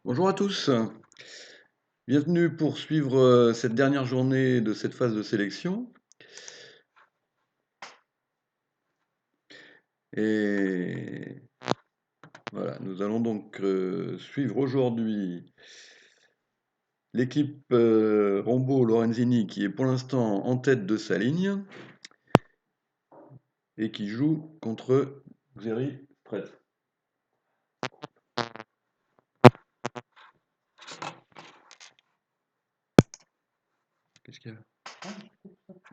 Bonjour à tous, bienvenue pour suivre cette dernière journée de cette phase de sélection. Et voilà, nous allons donc suivre aujourd'hui l'équipe Rombo-Lorenzini qui est pour l'instant en tête de sa ligne et qui joue contre Xeri Strait. Qu'est-ce qu'il y a?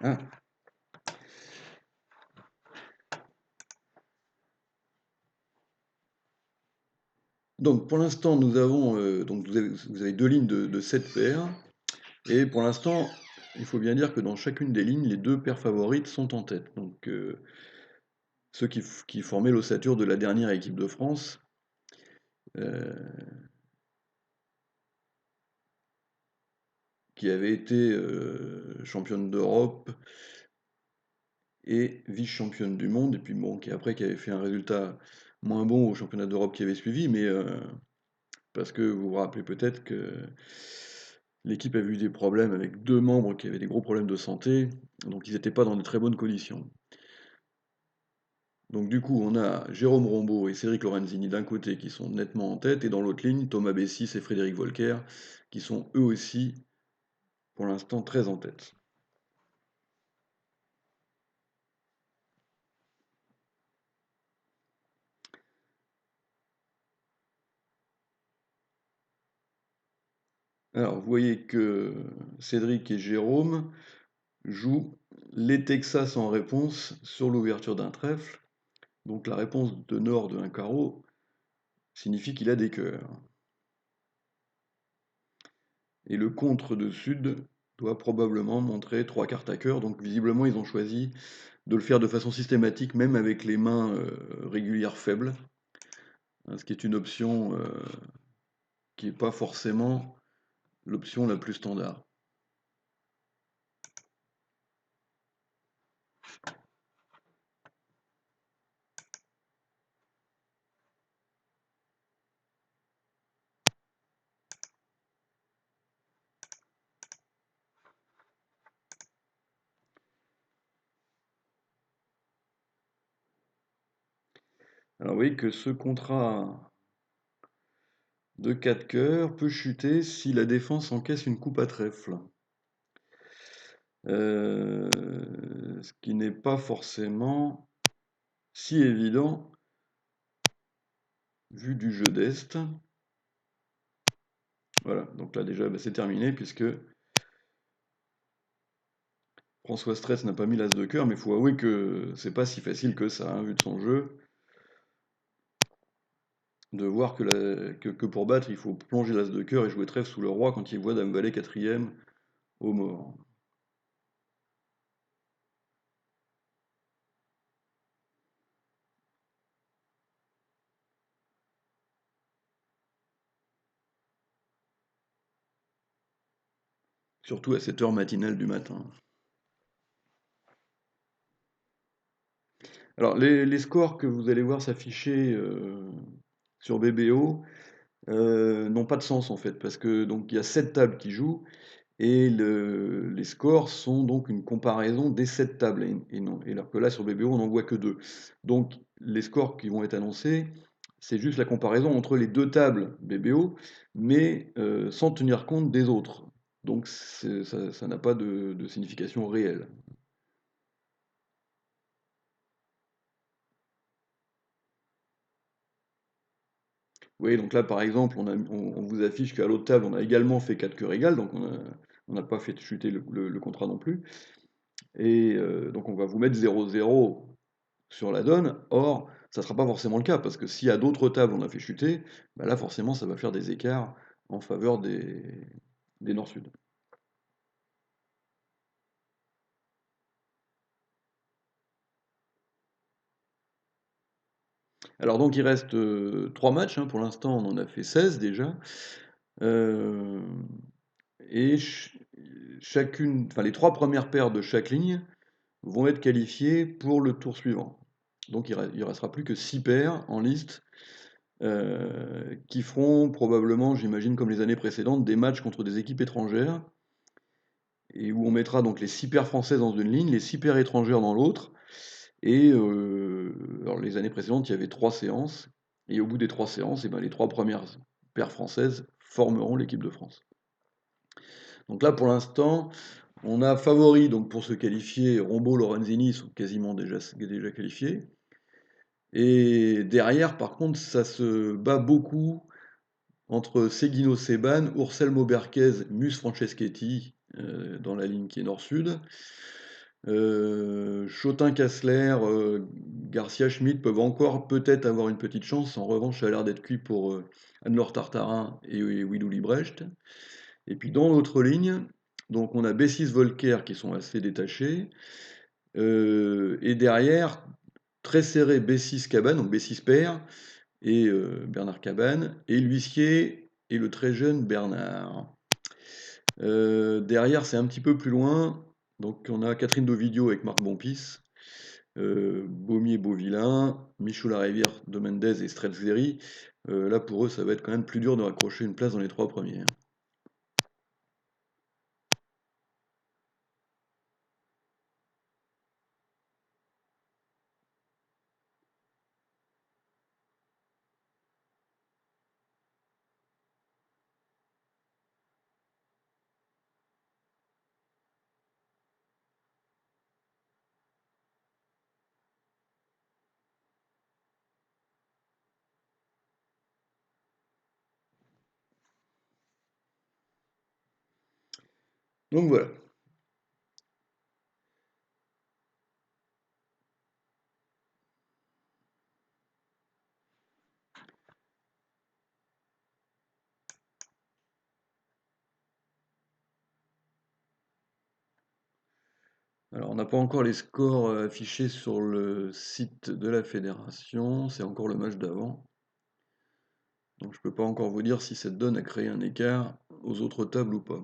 Ah. Donc pour l'instant nous avons donc vous avez deux lignes de 7 paires et pour l'instant il faut bien dire que dans chacune des lignes les deux paires favorites sont en tête. Donc ceux qui formaient l'ossature de la dernière équipe de France, euh, qui avait été championne d'Europe et vice-championne du monde, et puis bon, qui avait fait un résultat moins bon au championnat d'Europe qui avait suivi, mais parce que vous vous rappelez peut-être que l'équipe avait eu des problèmes avec deux membres qui avaient des gros problèmes de santé, donc ils n'étaient pas dans de très bonnes conditions. Donc du coup, on a Jérôme Rombaud et Cédric Lorenzini d'un côté qui sont nettement en tête, et dans l'autre ligne, Thomas Bessis et Frédéric Volcker qui sont eux aussi pour l'instant très en tête. Alors, vous voyez que Cédric et Jérôme jouent les Texas en réponse sur l'ouverture d'un trèfle. Donc la réponse de Nord de un carreau signifie qu'il a des cœurs. Et le contre de Sud doit probablement montrer trois cartes à cœur. Donc visiblement, ils ont choisi de le faire de façon systématique, même avec les mains régulières faibles, hein, ce qui est une option qui n'est pas forcément l'option la plus standard. Alors vous voyez que ce contrat de 4 cœurs peut chuter si la défense encaisse une coupe à trèfle. Euh, Ce qui n'est pas forcément si évident vu du jeu d'Est. Voilà, donc là déjà bah, c'est terminé puisque François Stress n'a pas mis l'as de cœur, mais il faut avouer que c'est pas si facile que ça, hein, vu de son jeu, de voir que pour battre il faut plonger l'as de cœur et jouer trèfle sous le roi quand il voit Dame Valet quatrième au mort. Surtout à cette heure matinale du matin. Alors les scores que vous allez voir s'afficher sur BBO, n'ont pas de sens en fait, parce que donc il y a 7 tables qui jouent, et les scores sont donc une comparaison des 7 tables, et non, et alors que là sur BBO on n'en voit que 2. Donc les scores qui vont être annoncés, c'est juste la comparaison entre les deux tables BBO, mais sans tenir compte des autres. Donc ça n'a pas de signification réelle. Oui, donc là par exemple, on vous affiche qu'à l'autre table on a également fait 4 cœurs égales, donc on n'a pas fait chuter le contrat non plus. Et donc on va vous mettre 0-0 sur la donne. Or, ça ne sera pas forcément le cas, parce que si à d'autres tables on a fait chuter, bah là forcément ça va faire des écarts en faveur des Nord-Sud. Alors donc il reste 3 matchs, hein, pour l'instant on en a fait 16 déjà. Euh, et chacune, enfin les trois premières paires de chaque ligne vont être qualifiées pour le tour suivant. Donc il ne restera plus que 6 paires en liste qui feront probablement, j'imagine, comme les années précédentes, des matchs contre des équipes étrangères, et où on mettra donc les 6 paires françaises dans une ligne, les 6 paires étrangères dans l'autre. Et alors les années précédentes, il y avait 3 séances, et au bout des 3 séances, et ben, les 3 premières paires françaises formeront l'équipe de France. Donc là, pour l'instant, on a favori donc pour se qualifier, Rombo, Lorenzini sont quasiment déjà qualifiés. Et derrière, par contre, ça se bat beaucoup entre Seguino Seban, Ursel Moberquez, Mus Franceschetti, dans la ligne qui est nord-sud. Chotin-Kassler, Garcia Schmidt peuvent encore peut-être avoir une petite chance. En revanche, ça a l'air d'être cuit pour Anne-Laure Tartarin et Wilou Librecht. Et puis dans l'autre ligne, donc on a Bessis Volker qui sont assez détachés. Et derrière, très serré, Bessis Cabane, donc Bessis père, et Bernard Cabane, et l'huissier et le très jeune Bernard. Derrière, c'est un petit peu plus loin. Donc on a Catherine Dovidio avec Marc Bompis, Beaumier-Beauvillain, Michou Larivière de Mendez et Stretzeri. Là pour eux, ça va être quand même plus dur de raccrocher une place dans les 3 premiers. Donc voilà. Alors on n'a pas encore les scores affichés sur le site de la fédération, c'est encore le match d'avant. Donc je peux pas encore vous dire si cette donne a créé un écart aux autres tables ou pas.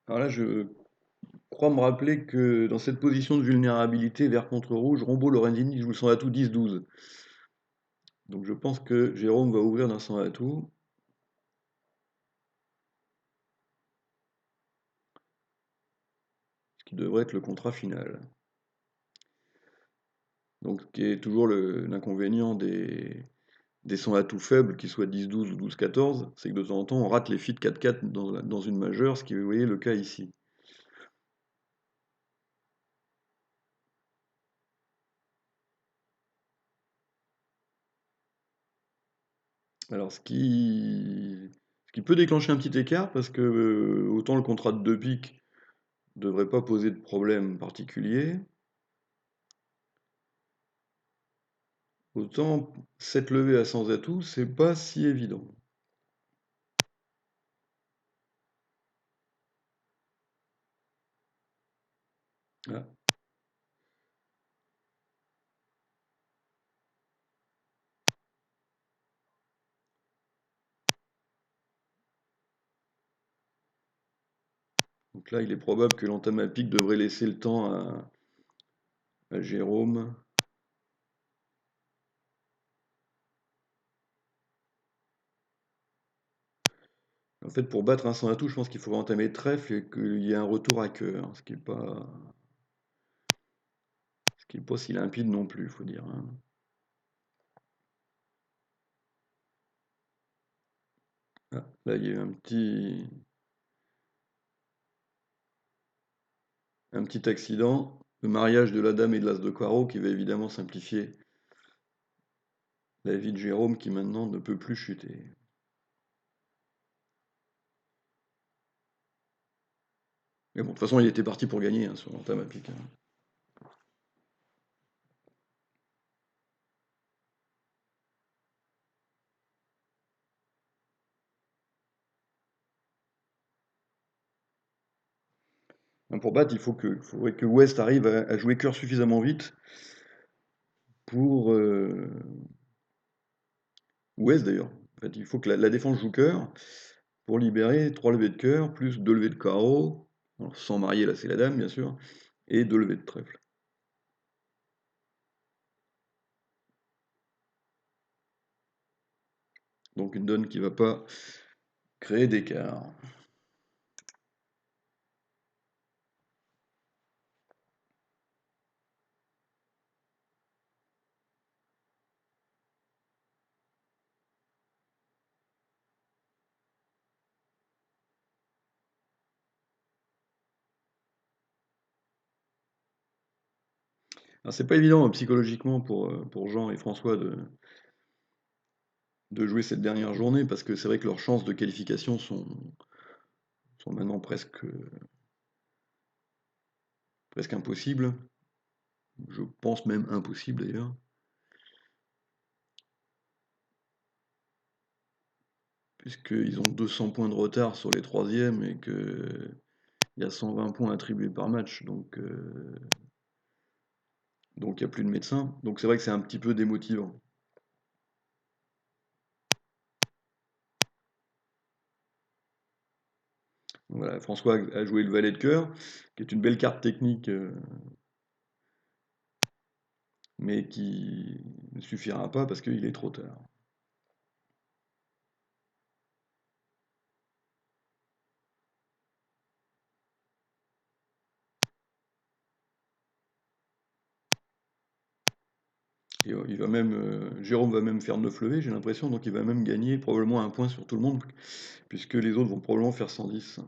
Alors là, je crois me rappeler que dans cette position de vulnérabilité, vert contre rouge, Rombo Lorenzini joue le 100 à tout 10-12. Donc je pense que Jérôme va ouvrir d'un 100 à tout, ce qui devrait être le contrat final. Donc ce qui est toujours l'inconvénient des 100 à tout faibles, qu'ils soient 10-12 ou 12-14, c'est que de temps en temps on rate les filles 4-4 dans une majeure, ce qui est, vous voyez, le cas ici. Alors ce qui peut déclencher un petit écart, parce que autant le contrat de 2 piques ne devrait pas poser de problème particulier, autant cette levée à sans atout, c'est pas si évident. Ah, donc là, il est probable que l'entame à pique devrait laisser le temps à Jérôme. En fait, pour battre un sans atout, je pense qu'il faut entamer trèfle et qu'il y ait un retour à cœur, ce qui est pas si limpide non plus, il faut dire, hein. Ah, là, il y a eu un petit accident, le mariage de la dame et de l'as de carreau qui va évidemment simplifier la vie de Jérôme qui maintenant ne peut plus chuter. Mais bon, de toute façon, il était parti pour gagner hein, sur l'entame à pique, hein. Hein, pour battre, il faudrait que West arrive à jouer cœur suffisamment vite pour ou Est d'ailleurs. En fait, il faut que la défense joue cœur pour libérer 3 levées de cœur, plus 2 levées de carreau, alors sans marier, là c'est la dame bien sûr, et 2 levées de trèfle. Donc une donne qui va pas créer d'écart. Alors c'est pas évident psychologiquement pour Jean et François de jouer cette dernière journée parce que c'est vrai que leurs chances de qualification sont maintenant presque impossibles. Je pense même impossibles d'ailleurs. Puisqu'ils ont 200 points de retard sur les troisièmes et qu'il y a 120 points attribués par match. Donc il n'y a plus de médecin. Donc c'est vrai que c'est un petit peu démotivant. Voilà, François a joué le valet de cœur, qui est une belle carte technique, mais qui ne suffira pas parce qu'il est trop tard. Et Jérôme va même faire 9 levées, j'ai l'impression, donc il va même gagner probablement un point sur tout le monde, puisque les autres vont probablement faire 110.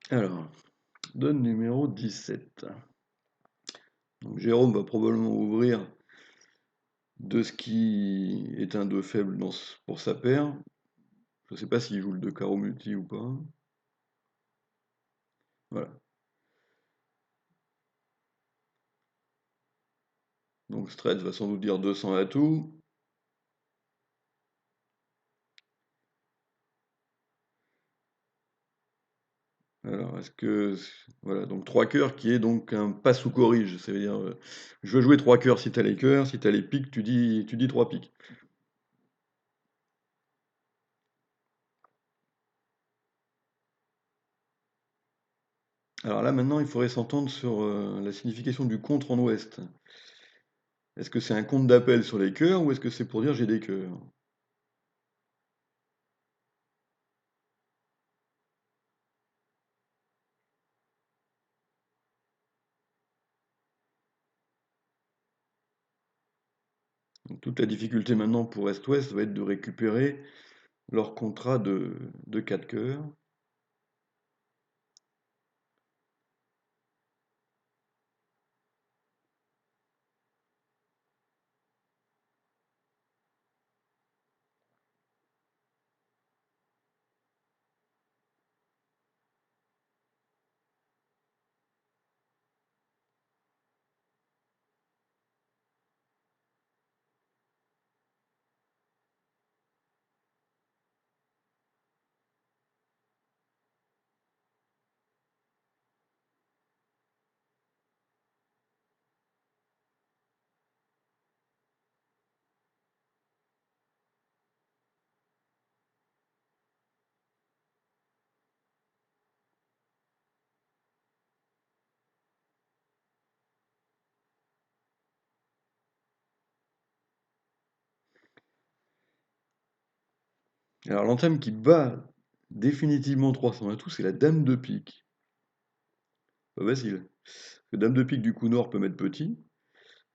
Alors, donne numéro 17. Donc Jérôme va probablement ouvrir de ce qui est un 2 faible pour sa paire. Je ne sais pas s'il joue le 2 carreau multi ou pas. Voilà. Donc Stretch va sans doute dire 200 à tout. Alors, voilà, donc 3 cœurs qui est donc un passe ou corrige. Ça veut dire, je veux jouer 3 cœurs si t'as les cœurs, si t'as les piques, tu dis 3 piques. Alors là, maintenant, il faudrait s'entendre sur la signification du contre en ouest. Est-ce que c'est un compte d'appel sur les cœurs ou est-ce que c'est pour dire j'ai des cœurs? Donc, toute la difficulté maintenant pour Est-Ouest va être de récupérer leur contrat de 4 cœurs. Alors l'entame qui bat définitivement 300 à tout, c'est la dame de pique. pas facile. Le dame de pique du coup nord peut mettre petit.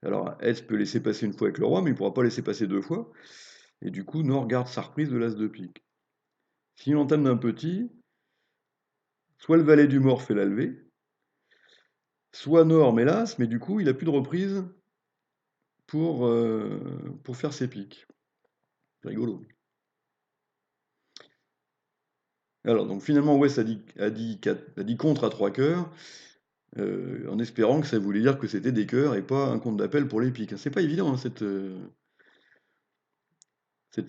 Alors S peut laisser passer une fois avec le roi, mais il ne pourra pas laisser passer deux fois. Et du coup, Nord garde sa reprise de l'as de pique. S'il entame d'un petit, soit le valet du mort fait la levée, soit Nord met l'as, mais du coup, il n'a plus de reprise pour faire ses piques. C'est rigolo. Alors, donc finalement, West a dit contre à trois cœurs, en espérant que ça voulait dire que c'était des cœurs et pas un compte d'appel pour les piques. C'est pas évident, hein, cette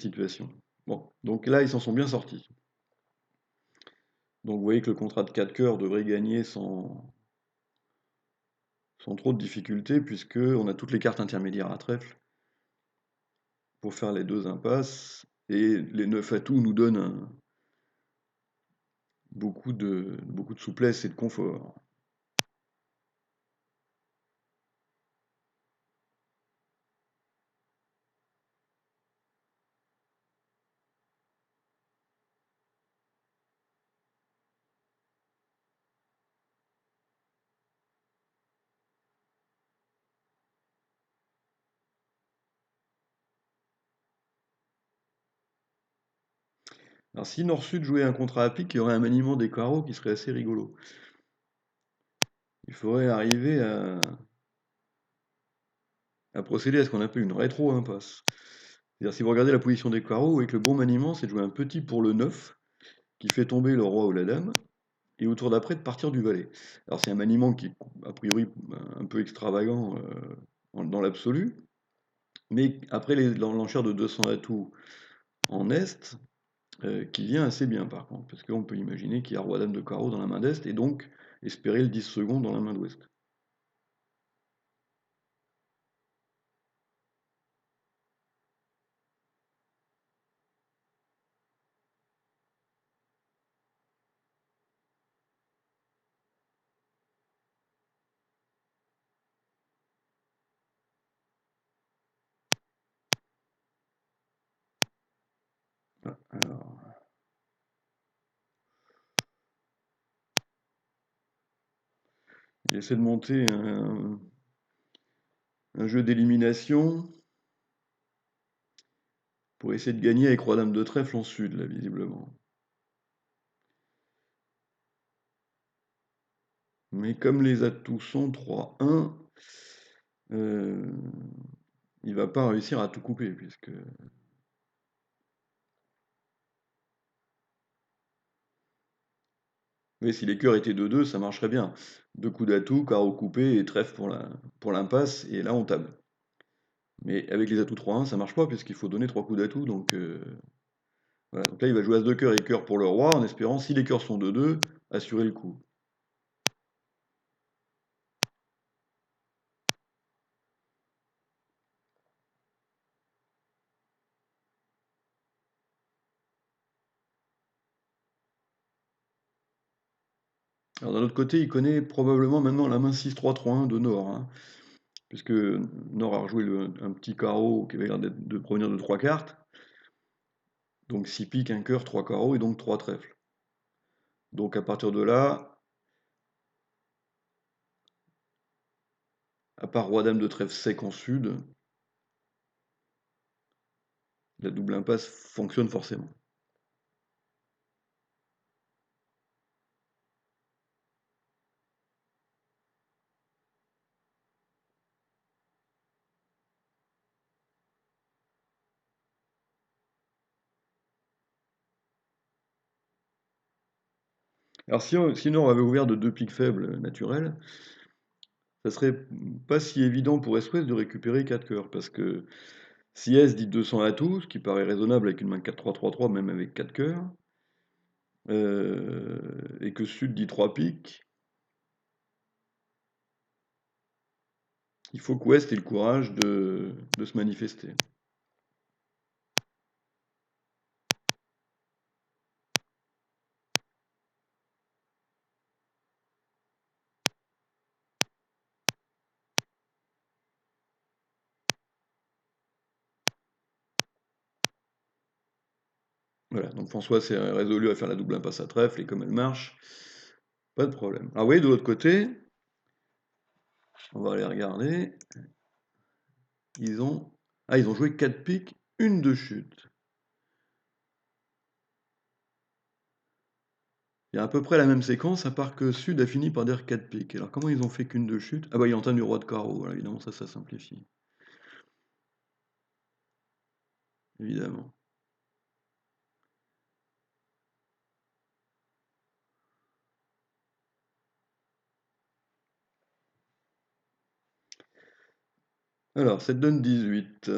situation. Bon, donc là, ils s'en sont bien sortis. Donc vous voyez que le contrat de 4 cœurs devrait gagner sans trop de difficultés, puisque on a toutes les cartes intermédiaires à trèfle pour faire les deux impasses, et les 9 atouts nous donnent beaucoup de souplesse et de confort. Alors si Nord-Sud jouait un contrat à pique, il y aurait un maniement des carreaux qui serait assez rigolo. Il faudrait arriver à procéder à ce qu'on appelle une rétro-impasse. C'est-à-dire si vous regardez la position des carreaux, avec le bon maniement, c'est de jouer un petit pour le 9, qui fait tomber le roi ou la dame, et au tour d'après de partir du valet. Alors c'est un maniement qui est a priori un peu extravagant dans l'absolu, mais après l'enchère de 200 atouts en Est, qui vient assez bien par contre, parce qu'on peut imaginer qu'il y a roi dame de carreau dans la main d'Est, et donc espérer le 10 secondes dans la main d'Ouest. Ah, alors, il essaie de monter un jeu d'élimination pour essayer de gagner avec roi dame de trèfle en sud, là, visiblement. Mais comme les atouts sont 3-1, euh, il va pas réussir à tout couper, puisque... Mais si les cœurs étaient 2-2, ça marcherait bien. Deux coups d'atout, carreau coupé et trèfle pour l'impasse, et là on table. Mais avec les atouts 3-1, ça marche pas, puisqu'il faut donner trois coups d'atout, donc voilà. Donc là il va jouer as de cœur et cœur pour le roi, en espérant, si les cœurs sont 2-2, assurer le coup. Alors d'un autre côté, il connaît probablement maintenant la main 6-3-3-1 de Nord, hein, puisque Nord a rejoué un petit carreau qui avait l'air de provenir de trois cartes, donc 6 piques, un cœur, 3 carreaux, et donc 3 trèfles. Donc à partir de là, à part roi dame de trèfle sec en sud, la double impasse fonctionne forcément. Alors si Nord avait ouvert de deux piques faibles naturelles, ça serait pas si évident pour S-Ouest de récupérer 4 cœurs, parce que si S dit 200 à tout, ce qui paraît raisonnable avec une main 4-3-3-3, même avec 4 cœurs, et que Sud dit 3 piques, il faut qu'Ouest ait le courage de se manifester. Voilà, donc François s'est résolu à faire la double impasse à trèfle, et comme elle marche, pas de problème. Ah oui, de l'autre côté, On va aller regarder. Ils ont... Ah, ils ont joué 4 piques, une de chute. Il y a à peu près la même séquence, à part que Sud a fini par dire 4 piques. Alors comment ils ont fait qu'une de chute? Ah bah il entame du roi de carreau, voilà, évidemment ça simplifie. Évidemment. Alors, ça te donne 18.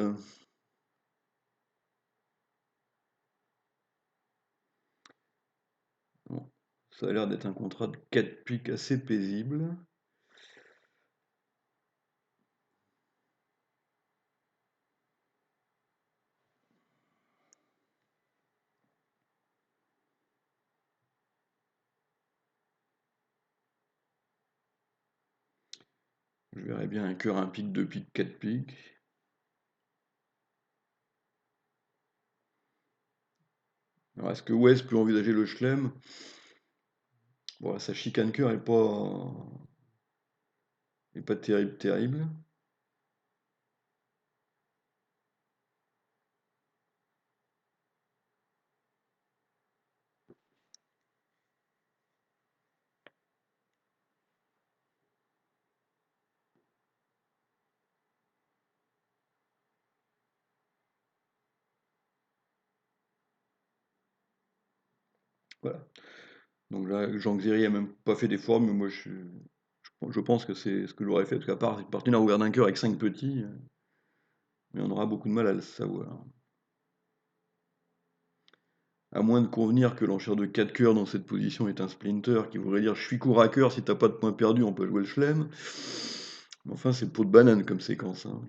Bon, ça a l'air d'être un contrat de 4 piques assez paisible. Je verrais bien un cœur, un pique, 2 piques, 4 piques. Alors, est-ce que West peut envisager le chelem? Bon, sa chicane cœur est pas terrible, terrible. Voilà. Donc là, Jean Xiri a même pas fait d'effort, mais moi je pense que c'est ce que j'aurais fait, parce qu'à part partenaire ouvert d'un cœur avec 5 petits, mais on aura beaucoup de mal à le savoir. À moins de convenir que l'enchère de 4 cœurs dans cette position est un splinter, qui voudrait dire je suis court à cœur, si t'as pas de points perdus, on peut jouer le chelem. Mais enfin, c'est peau de banane comme séquence, hein.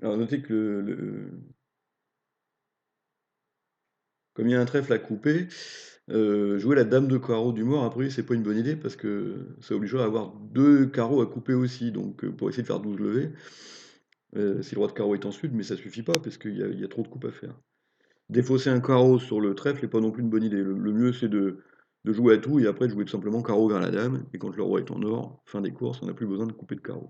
Alors notez que comme il y a un trèfle à couper, jouer la dame de carreau du mort, a priori, c'est pas une bonne idée parce que ça obligerait à avoir deux carreaux à couper aussi, donc pour essayer de faire 12 levées, si le roi de carreau est en sud, mais ça suffit pas parce qu'il y a trop de coupes à faire. Défausser un carreau sur le trèfle n'est pas non plus une bonne idée. Le mieux, c'est de jouer à tout et après de jouer tout simplement carreau vers la dame, et quand le roi est en or, fin des courses, on n'a plus besoin de couper de carreau.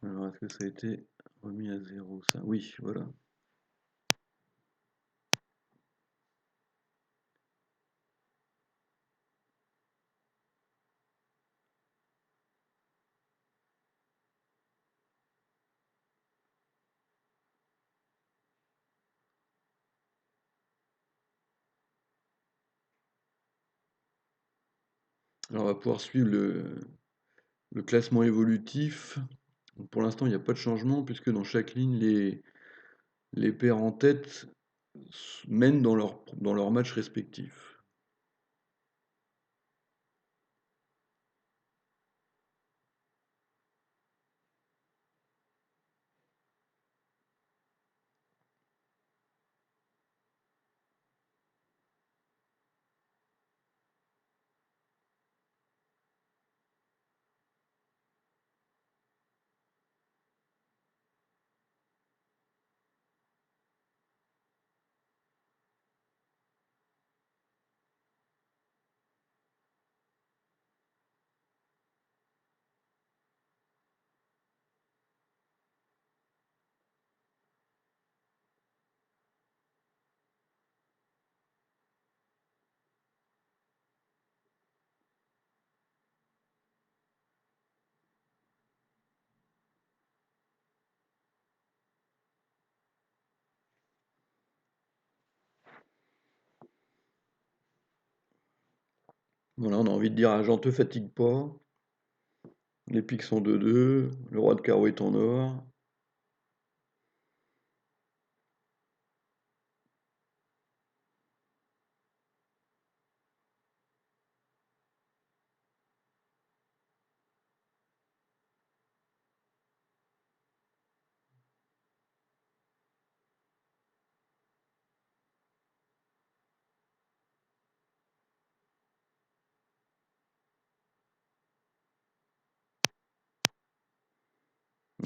Alors, est-ce que ça a été remis à zéro, ça? Oui, voilà. Alors, on va pouvoir suivre le classement évolutif. Donc, pour l'instant, il n'y a pas de changement, puisque dans chaque ligne, les paires en tête mènent dans leur match respectif. Voilà, on a envie de dire à Jean, te fatigue pas, les piques sont 2-2, le roi de carreau est en or.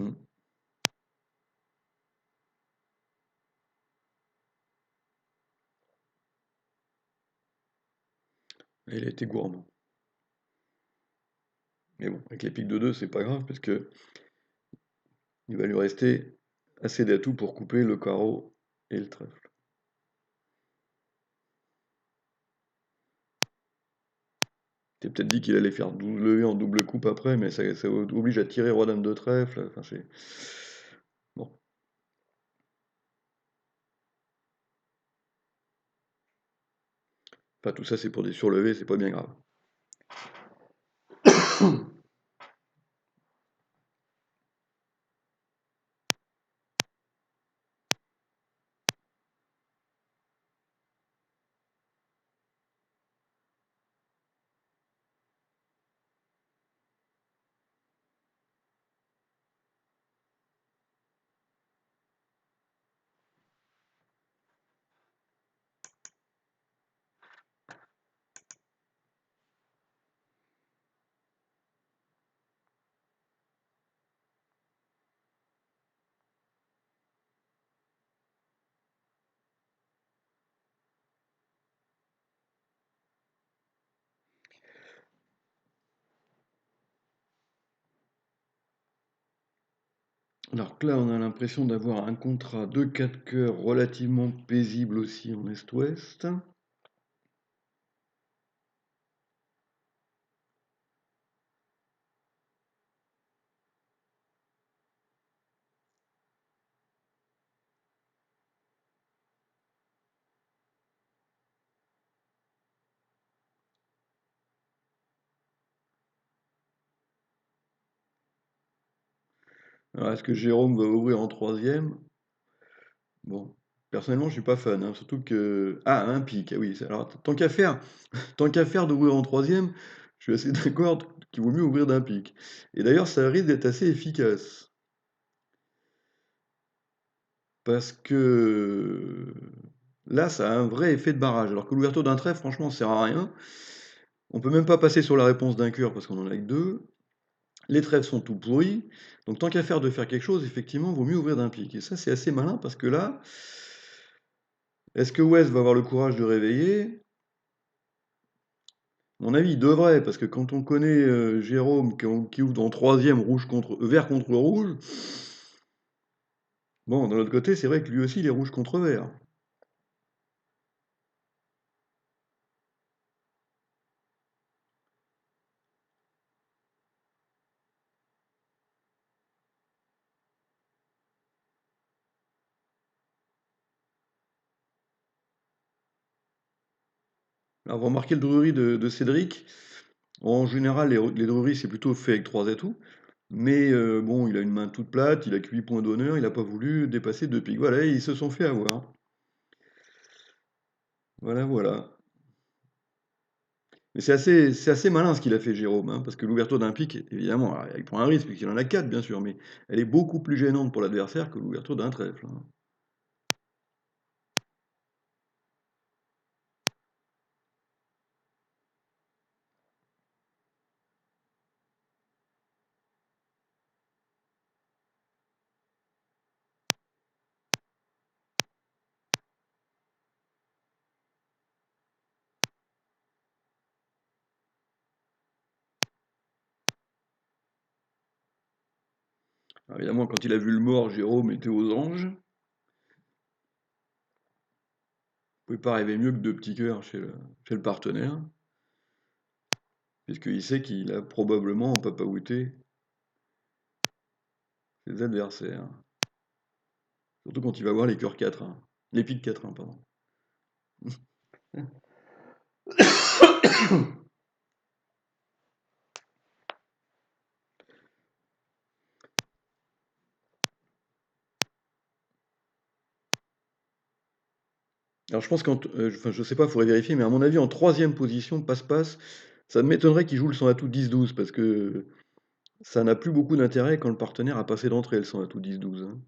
Hmm. Et il a été gourmand. Mais bon, avec les piques de 2, c'est pas grave, parce que il va lui rester assez d'atouts pour couper le carreau et le trèfle. T'es peut-être dit qu'il allait faire 12 levées en double coupe après, mais ça oblige à tirer roi dame de trèfle. Enfin, c'est... Bon. Enfin, tout ça, c'est pour des surlevés, c'est pas bien grave. Alors que là, on a l'impression d'avoir un contrat de 4 cœurs relativement paisible aussi en Est-Ouest. Alors, est-ce que Jérôme va ouvrir en troisième? Bon, personnellement, je suis pas fan, hein, surtout que... Ah, un pic, ah oui. Alors, tant qu'à faire d'ouvrir en troisième, je suis assez d'accord qu'il vaut mieux ouvrir d'un pic. Et d'ailleurs, ça risque d'être assez efficace. Parce que là, ça a un vrai effet de barrage. Alors que l'ouverture d'un trèfle, franchement, ça sert à rien. On peut même pas passer sur la réponse d'un cœur parce qu'on en a que deux. Les trèfles sont tout pourris. Donc tant qu'à faire de faire quelque chose, effectivement, vaut mieux ouvrir d'un pic. Et ça, c'est assez malin parce que là, est-ce que West va avoir le courage de réveiller? À mon avis, il devrait, parce que quand on connaît Jérôme qui ouvre en troisième vert contre rouge, bon, d'un autre côté, c'est vrai que lui aussi, il est rouge contre vert. Alors, vous remarquez le drury de Cédric. En général, les druries, c'est plutôt fait avec trois atouts. Mais bon, il a une main toute plate, il a que 8 points d'honneur, il n'a pas voulu dépasser deux piques. Voilà, ils se sont fait avoir. Voilà, voilà. Mais c'est assez malin ce qu'il a fait Jérôme, hein, parce que l'ouverture d'un pic, évidemment, alors, il prend un risque puisqu'il en a 4 bien sûr, mais elle est beaucoup plus gênante pour l'adversaire que l'ouverture d'un trèfle, hein. Alors, évidemment, quand il a vu le mort, Jérôme était aux anges. Il ne pouvait pas rêver mieux que deux petits cœurs chez le partenaire, puisqu'il sait qu'il a probablement papaouté ses adversaires. Surtout quand il va voir les cœurs 4-1. Les piques 4-1, pardon. Alors je pense enfin je sais pas, il faudrait vérifier, mais à mon avis en troisième position, passe-passe, ça m'étonnerait qu'il joue le 100 atout 10-12 parce que ça n'a plus beaucoup d'intérêt quand le partenaire a passé d'entrée le 100 atout 10-12, hein.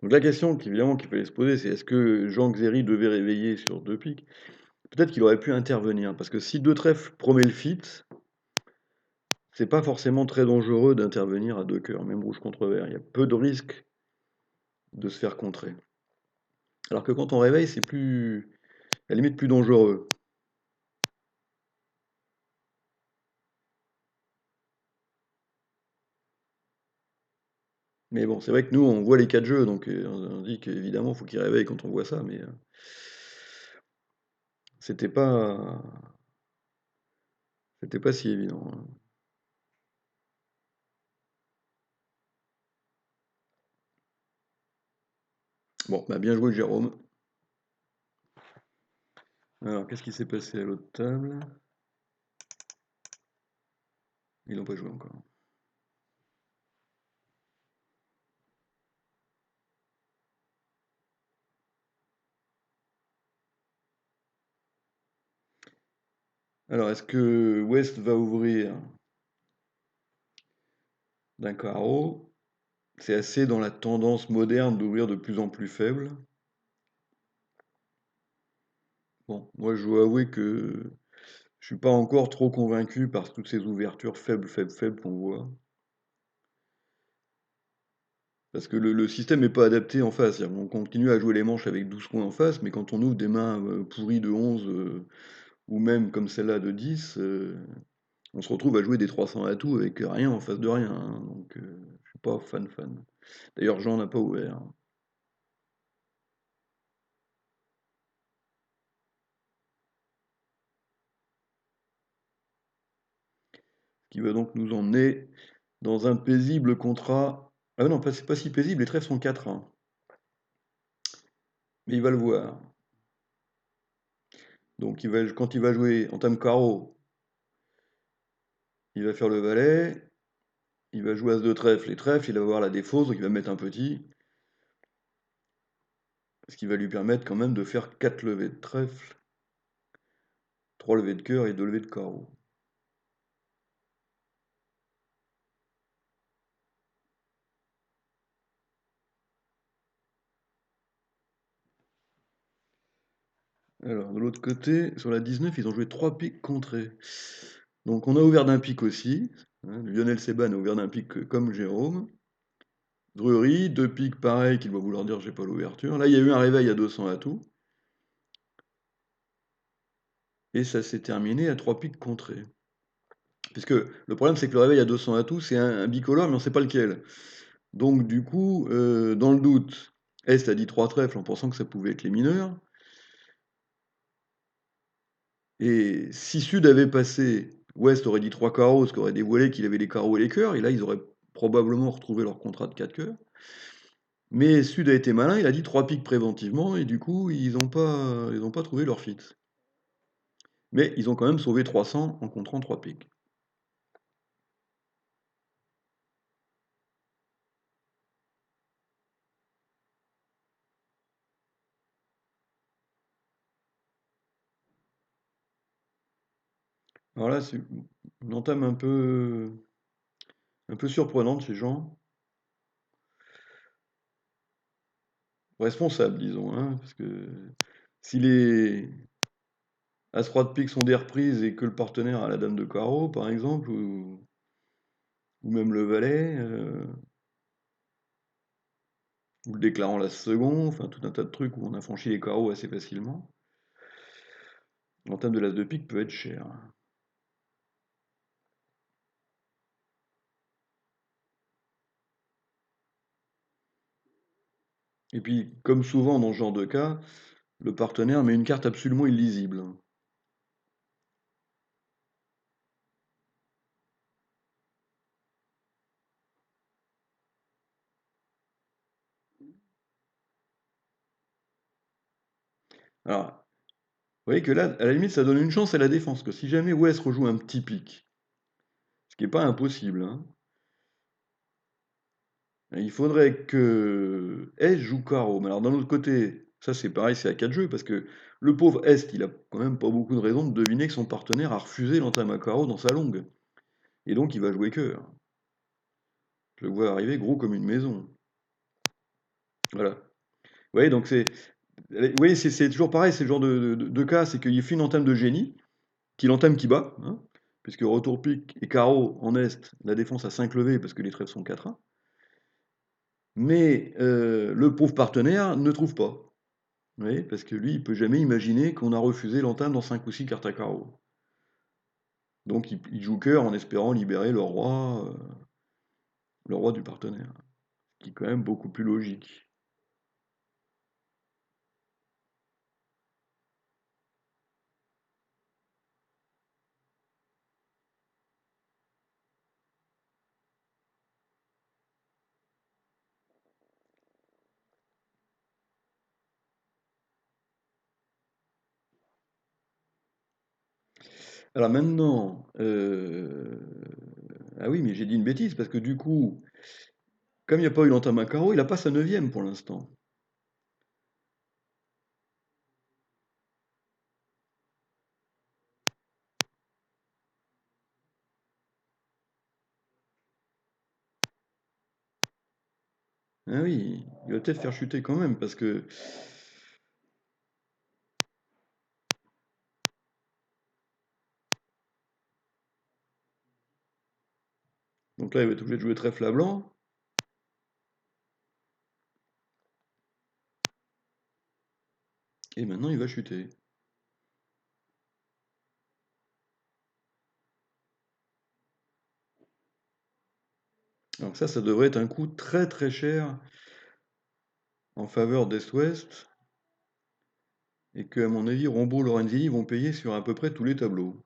Donc la question évidemment qu'il fallait se poser, c'est est-ce que Jean Xéry devait réveiller sur 2 piques? Peut-être qu'il aurait pu intervenir, parce que si 2 trèfles promet le fit, c'est pas forcément très dangereux d'intervenir à 2 cœurs, même rouge contre vert. Il y a peu de risques de se faire contrer. Alors que quand on réveille, c'est plus, à la limite, plus dangereux. Mais bon, c'est vrai que nous, on voit les 4 jeux, donc on dit qu'évidemment, il faut qu'il réveille quand on voit ça, mais c'était pas, c'était pas si évident, hein. Bon, bah bien joué, Jérôme. Alors, qu'est-ce qui s'est passé à l'autre table? Ils n'ont pas joué encore. Alors, est-ce que West va ouvrir d'un carreau? C'est assez dans la tendance moderne d'ouvrir de plus en plus faible. Bon, moi je dois avouer que je suis pas encore trop convaincu par toutes ces ouvertures faibles, faibles, faibles qu'on voit. Parce que le système n'est pas adapté en face. C'est-à-dire qu'on continue à jouer les manches avec 12 coins en face, mais quand on ouvre des mains pourries de 11 ou même comme celle-là de 10, on se retrouve à jouer des 300 à tout avec rien en face de rien, hein. Donc je suis pas fan fan. D'ailleurs, Jean n'a pas ouvert. Ce qui va donc nous emmener dans un paisible contrat. Ah non, c'est pas si paisible, les trèfles sont 4-1. Mais il va le voir. Donc quand il va jouer entame carreau, il va faire le valet, il va jouer as de trèfle, les trèfles, il va avoir la défausse, donc il va mettre un petit, ce qui va lui permettre quand même de faire 4 levées de trèfle, 3 levées de cœur et 2 levées de carreau. Alors, de l'autre côté, sur la 19, ils ont joué 3 piques contrées. Donc on a ouvert d'un pic aussi, hein, Lionel Seban a ouvert d'un pic comme Jérôme. Drury, 2 piques pareil, qui doit vouloir dire j'ai pas l'ouverture. Là, il y a eu un réveil à 200 à tout. Et ça s'est terminé à 3 piques contrées. Puisque le problème, c'est que le réveil à 200 à tout, c'est un bicolore, mais on ne sait pas lequel. Donc, du coup, dans le doute, Est a dit 3 trèfles en pensant que ça pouvait être les mineurs. Et si Sud avait passé, Ouest aurait dit 3 carreaux, ce qui aurait dévoilé qu'il avait les carreaux et les cœurs. Et là, ils auraient probablement retrouvé leur contrat de 4 cœurs. Mais Sud a été malin, il a dit 3 piques préventivement, et du coup, ils ont pas trouvé leur fit. Mais ils ont quand même sauvé 300 en contrant 3 piques. Alors là, c'est une entame un peu surprenante chez Jean. Responsable, disons, hein, parce que si les As-Roi de pique sont des reprises et que le partenaire a la dame de carreau, par exemple, ou même le valet, ou le déclarant l'As second, enfin tout un tas de trucs où on a franchi les carreaux assez facilement. L'entame de l'as de pique peut être cher. Et puis, comme souvent dans ce genre de cas, le partenaire met une carte absolument illisible. Alors, vous voyez que là, à la limite, ça donne une chance à la défense, que si jamais West rejoue un petit pic, ce qui n'est pas impossible, hein, il faudrait que Est joue carreau. Mais alors d'un autre côté, ça c'est pareil, c'est à 4 jeux, parce que le pauvre Est, il a quand même pas beaucoup de raisons de deviner que son partenaire a refusé l'entame à carreau dans sa longue. Et donc il va jouer cœur. Je le vois arriver gros comme une maison. Voilà. Vous voyez, donc oui, c'est toujours pareil, c'est le genre de cas, c'est qu'il fait une entame de génie, qu'il entame qui bat, hein, puisque retour pique et carreau en Est, la défense a 5 levées parce que les trèfles sont 4-1. Mais le pauvre partenaire ne trouve pas. Oui, parce que lui, il peut jamais imaginer qu'on a refusé l'entame dans 5 ou 6 cartes à carreau. Donc il joue cœur en espérant libérer le roi du partenaire, qui est quand même beaucoup plus logique. Alors maintenant, ah oui, mais j'ai dit une bêtise, parce que du coup, comme il n'y a pas eu l'entame à carreau, il n'a pas sa neuvième pour l'instant. Ah oui, il va peut-être faire chuter quand même, parce que... Donc là, il va être obligé de jouer trèfle à blanc, et maintenant il va chuter. Donc ça devrait être un coup très très cher en faveur d'Est-Ouest, et que, à mon avis, Rombaud, Lorenzini vont payer sur à peu près tous les tableaux.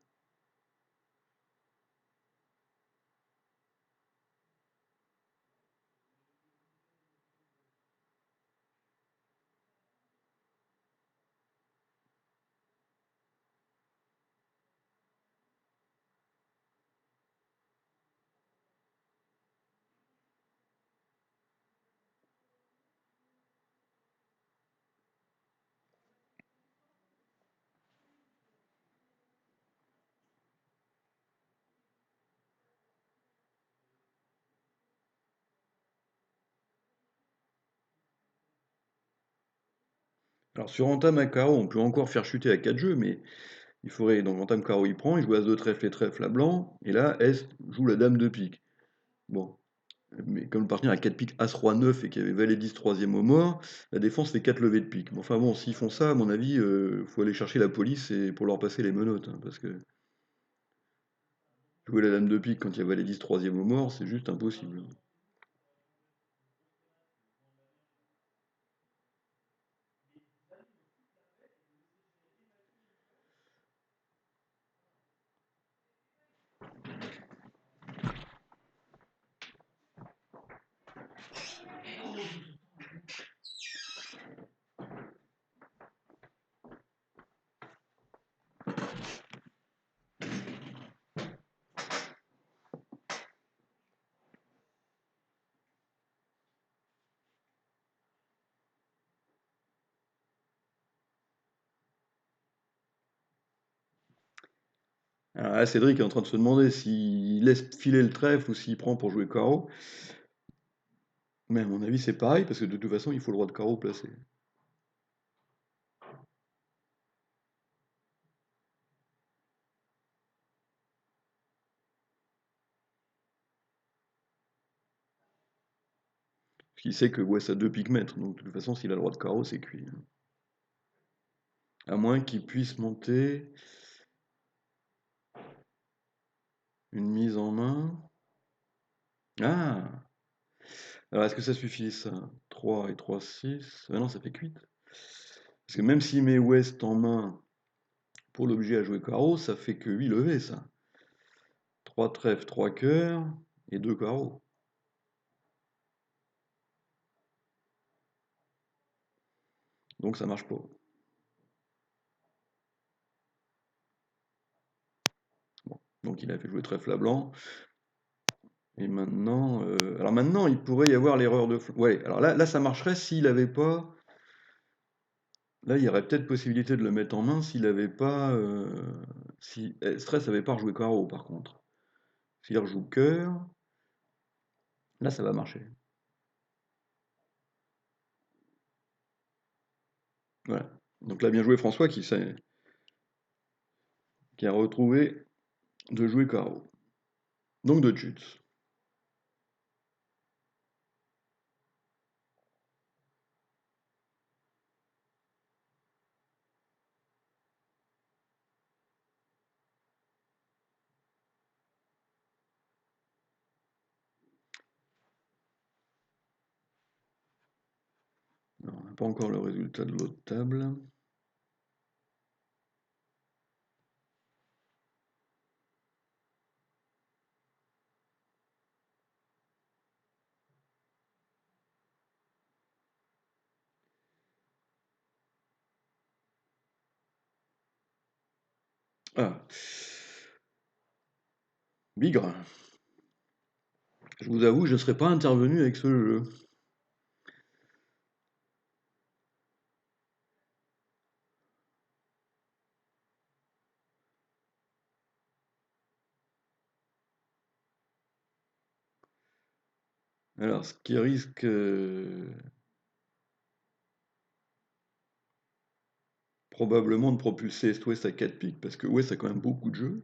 Alors sur entame à carreau, on peut encore faire chuter à 4 jeux, mais il faudrait, donc entame carreau il prend, il joue as de trèfle et trèfle à blanc, et là Est joue la dame de pique. Bon, mais comme le partenaire a 4 piques as roi 9 et qu'il y avait valet 10 troisième au mort, la défense fait 4 levées de pique. Mais enfin bon, s'ils font ça, à mon avis, faut aller chercher la police et pour leur passer les menottes, hein, parce que jouer la dame de pique quand il y a valet 10 troisième au mort, c'est juste impossible. Alors là, Cédric est en train de se demander s'il laisse filer le trèfle ou s'il prend pour jouer carreau. Mais à mon avis, c'est pareil, parce que de toute façon, il faut le roi de carreau placé. Parce qu'il sait que West a deux piques maîtres, donc de toute façon, s'il a le roi de carreau, c'est cuit. À moins qu'il puisse monter une mise en main. Ah! Alors est-ce que ça suffit ça? 3 et 3 6. Ah non, ça fait 8. Parce que même s'il met Ouest en main pour l'objet à jouer carreau, ça fait que 8 levées ça. 3 trèfles, 3 cœurs et 2 carreaux. Donc ça marche pas. Bon. Donc il a fait jouer trèfle à blanc. Et maintenant, alors maintenant, il pourrait y avoir l'erreur de ouais, alors là ça marcherait s'il avait pas. Là, il y aurait peut-être possibilité de le mettre en main s'il avait pas. Si Stress avait pas rejoué carreau par contre. S'il rejoue cœur, là ça va marcher. Voilà. Donc là, bien joué François qui a retrouvé de jouer carreau. Donc de chutes. Alors, on n'a pas encore le résultat de l'autre table. Ah, Bigre. Je vous avoue, je ne serais pas intervenu avec ce jeu. Alors, ce qui risque probablement de propulser Est-Ouest à 4 piques, parce que Ouest a quand même beaucoup de jeux.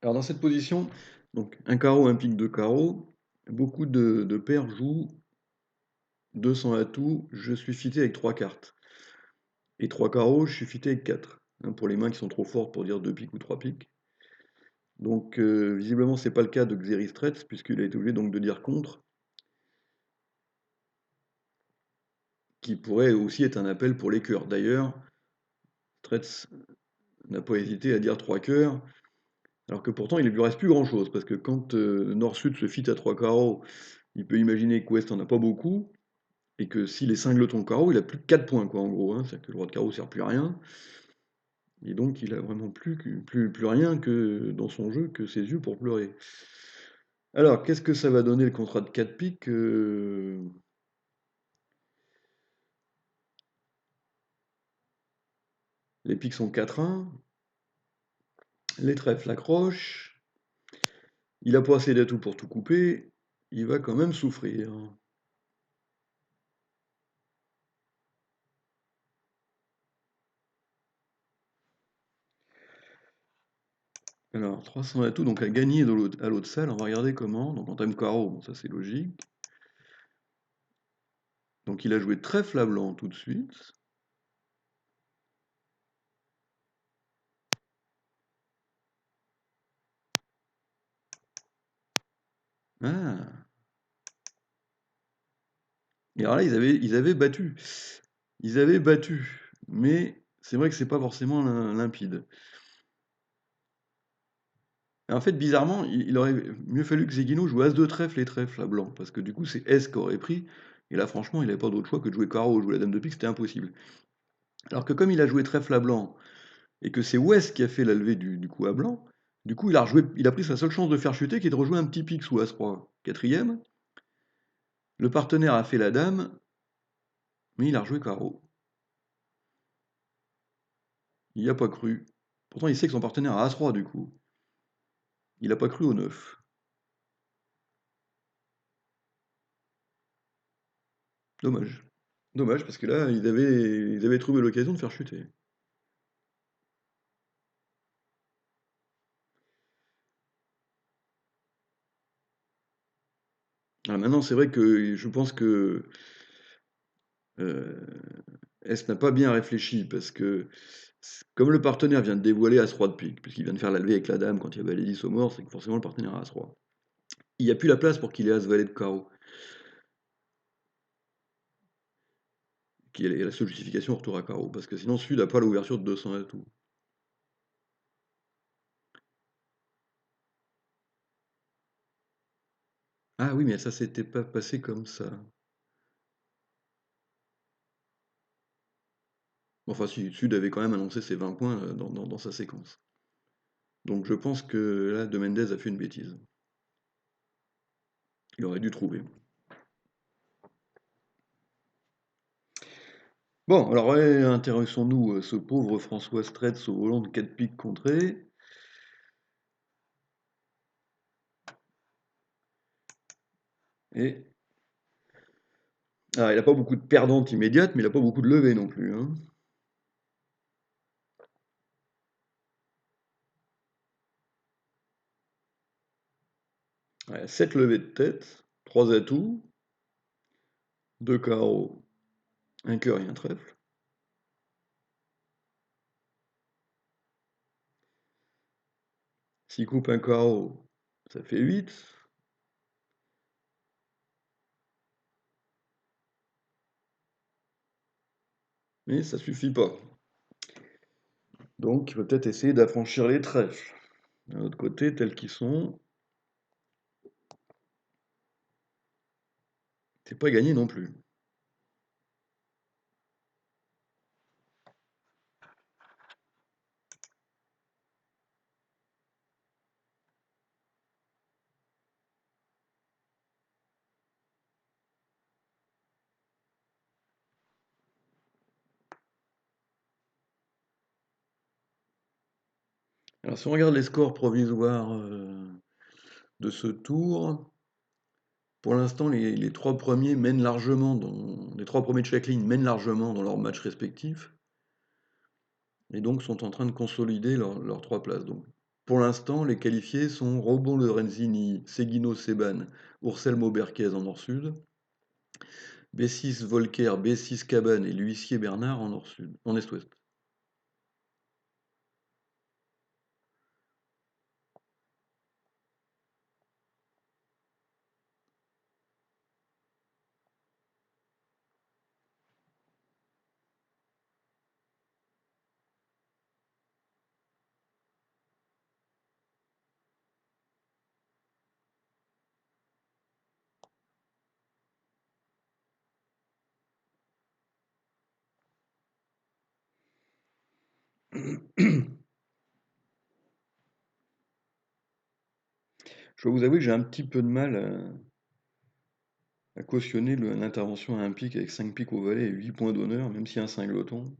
Alors, dans cette position, donc un carreau, un pique, deux carreaux, beaucoup de paires jouent 200 atouts, je suis fité avec 3 cartes. Et 3 carreaux, je suis fité avec 4. Pour les mains qui sont trop fortes pour dire 2 piques ou 3 piques. Donc, visiblement, c'est pas le cas de Xeristretz, puisqu'il a été obligé donc de dire contre, qui pourrait aussi être un appel pour les cœurs. D'ailleurs, Stretz n'a pas hésité à dire 3 cœurs, alors que pourtant il ne lui reste plus grand-chose, parce que quand Nord-Sud se fit à 3 carreaux, il peut imaginer qu'Ouest en a pas beaucoup, et que s'il est singleton carreau, il a plus que 4 points, quoi, en gros. Hein. C'est-à-dire que le roi de carreau sert plus à rien, et donc il a vraiment plus rien que dans son jeu que ses yeux pour pleurer. Alors, qu'est-ce que ça va donner le contrat de 4 piques Les piques sont 4-1, les trèfles accrochent, il a pas assez d'atouts pour tout couper, il va quand même souffrir. Alors, 300 atouts, donc à gagner à l'autre salle, on va regarder comment. Donc en time carreau, bon, ça c'est logique. Donc il a joué trèfle à blanc tout de suite. Ah. Et alors là, ils avaient battu. Ils avaient battu. Mais c'est vrai que c'est pas forcément limpide. Et en fait, bizarrement, il aurait mieux fallu que Zeguino joue As de trèfle et trèfle à blanc. Parce que du coup, c'est S qui aurait pris. Et là, franchement, il n'avait pas d'autre choix que de jouer carreau ou jouer la dame de pique, c'était impossible. Alors que comme il a joué trèfle à blanc, et que c'est West qui a fait la levée du coup à blanc, du coup, il a pris sa seule chance de faire chuter, qui est de rejouer un petit pique sous As-3. Quatrième, le partenaire a fait la dame, mais il a rejoué carreau. Il n'y a pas cru. Pourtant, il sait que son partenaire a As-3 du coup. Il n'a pas cru au 9. Dommage. Dommage, parce que là, ils avaient trouvé l'occasion de faire chuter. Ah, maintenant, c'est vrai que je pense que euh, S n'a pas bien réfléchi parce que comme le partenaire vient de dévoiler As-Roi de pique, puisqu'il vient de faire la levée avec la dame quand il y a Valet 10 au mort, c'est que forcément le partenaire a As-Roi. Il n'y a plus la place pour qu'il ait As-Valet de carreau, qui est la seule justification au retour à carreau, parce que sinon Sud n'a pas l'ouverture de 200 atouts. Ah oui, mais ça s'était pas passé comme ça. Enfin, si, Sud avait quand même annoncé ses 20 points dans sa séquence. Donc je pense que là, De Mendes a fait une bêtise. Il aurait dû trouver. Bon, alors ouais, intéressons-nous ce pauvre François Stretz au volant de 4 piques contrées. Et ah, il n'a pas beaucoup de perdantes immédiates, mais il n'a pas beaucoup de levées non plus, hein. Ouais, 7 levées de tête, 3 atouts, 2 carreaux, un cœur et un trèfle. S'il coupe un carreau, ça fait 8. Mais ça suffit pas. Donc il va peut-être essayer d'affranchir les trèfles. D'un autre côté, tels qu'ils sont, c'est pas gagné non plus. Alors si on regarde les scores provisoires de ce tour, pour l'instant les trois premiers mènent largement les trois premiers de chaque ligne mènent largement dans leurs matchs respectifs et donc sont en train de consolider leurs trois places. Donc pour l'instant, les qualifiés sont Robon Lorenzini, Seguino Seban, Ursel Mauberquez en nord-sud, B6 Volker, B6 Cabane et l'huissier Bernard en nord-sud, en est-ouest. Je dois vous avouer que j'ai un petit peu de mal à cautionner l'intervention à un pic avec 5 pics au valet et 8 points d'honneur, même s'il y a un cingleton.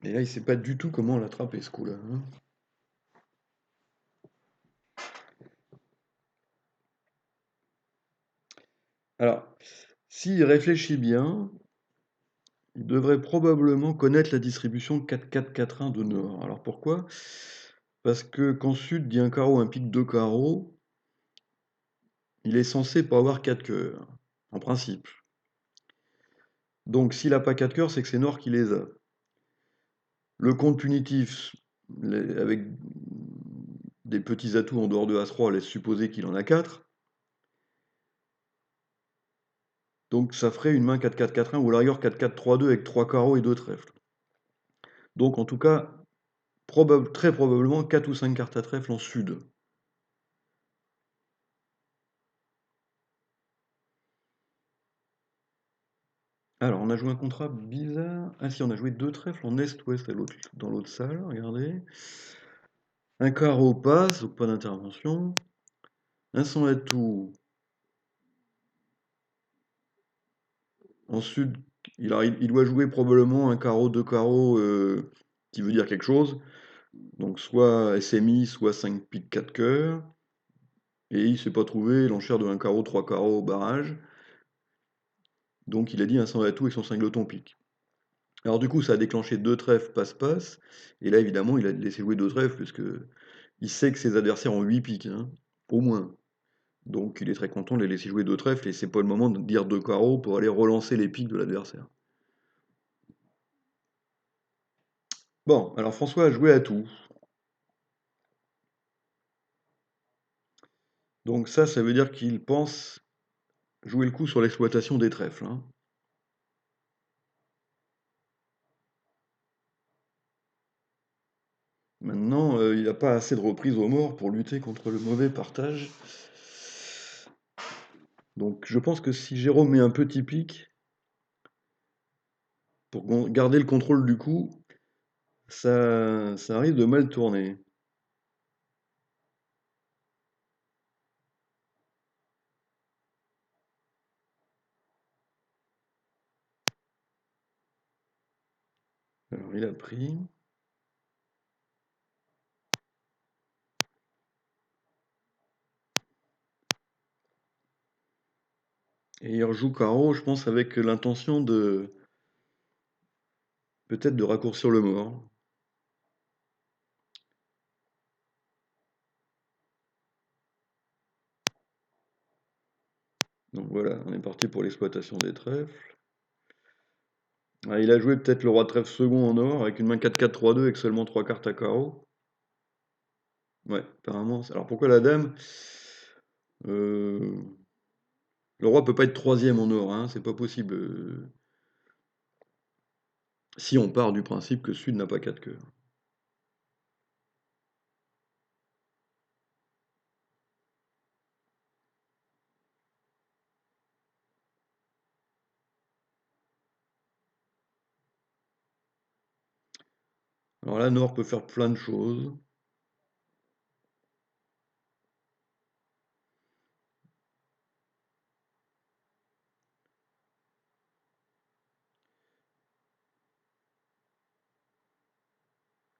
Et là, il sait pas du tout comment l'attraper ce coup-là, hein. Alors, s'il réfléchit bien, il devrait probablement connaître la distribution 4-4-4-1 de Nord. Alors pourquoi? Parce que quand Sud dit un carreau, un pique, deux carreaux, il est censé pas avoir 4 cœurs, en principe. Donc s'il n'a pas 4 cœurs, c'est que c'est Nord qui les a. Le compte punitif, avec des petits atouts en dehors de As-3, laisse supposer qu'il en a 4. Donc ça ferait une main 4-4-4-1 ou à la rigueur 4-4-3-2 avec 3 carreaux et 2 trèfles. Donc en tout cas, très probablement 4 ou 5 cartes à trèfle en Sud. Alors, on a joué un contrat bizarre. Ah si, on a joué deux trèfles en est-ouest dans l'autre salle, regardez. Un carreau passe, donc pas d'intervention. Un sans atout. En sud, il doit jouer probablement un carreau, deux carreaux, qui veut dire quelque chose. Donc soit SMI, soit 5 piques 4 cœurs. Et il s'est pas trouvé l'enchère de un carreau, 3 carreaux au barrage. Donc il a dit un 100 atout avec son singleton pique. Alors du coup, ça a déclenché deux trèfles passe-passe. Et là, évidemment, il a laissé jouer deux trèfles, puisque il sait que ses adversaires ont 8 piques, hein, au moins. Donc il est très content de les laisser jouer deux trèfles, et c'est pas le moment de dire deux carreaux pour aller relancer les piques de l'adversaire. Bon, alors François a joué à tout. Donc ça veut dire qu'il pense jouer le coup sur l'exploitation des trèfles, hein. Maintenant, il n'a pas assez de reprises aux morts pour lutter contre le mauvais partage. Donc je pense que si Jérôme met un petit pic, pour garder le contrôle du coup, ça arrive de mal tourner. Alors il a pris. Et il rejoue carreau, je pense, avec l'intention de peut-être de raccourcir le mort. Donc voilà, on est parti pour l'exploitation des trèfles. Ah, il a joué peut-être le roi de trèfle second en or avec une main 4-4-3-2 avec seulement 3 cartes à carreau. Ouais, apparemment. Alors pourquoi la dame? Euh, Le roi peut pas être troisième en or, hein, c'est pas possible. Si on part du principe que Sud n'a pas 4 cœurs. Alors là, Nord peut faire plein de choses.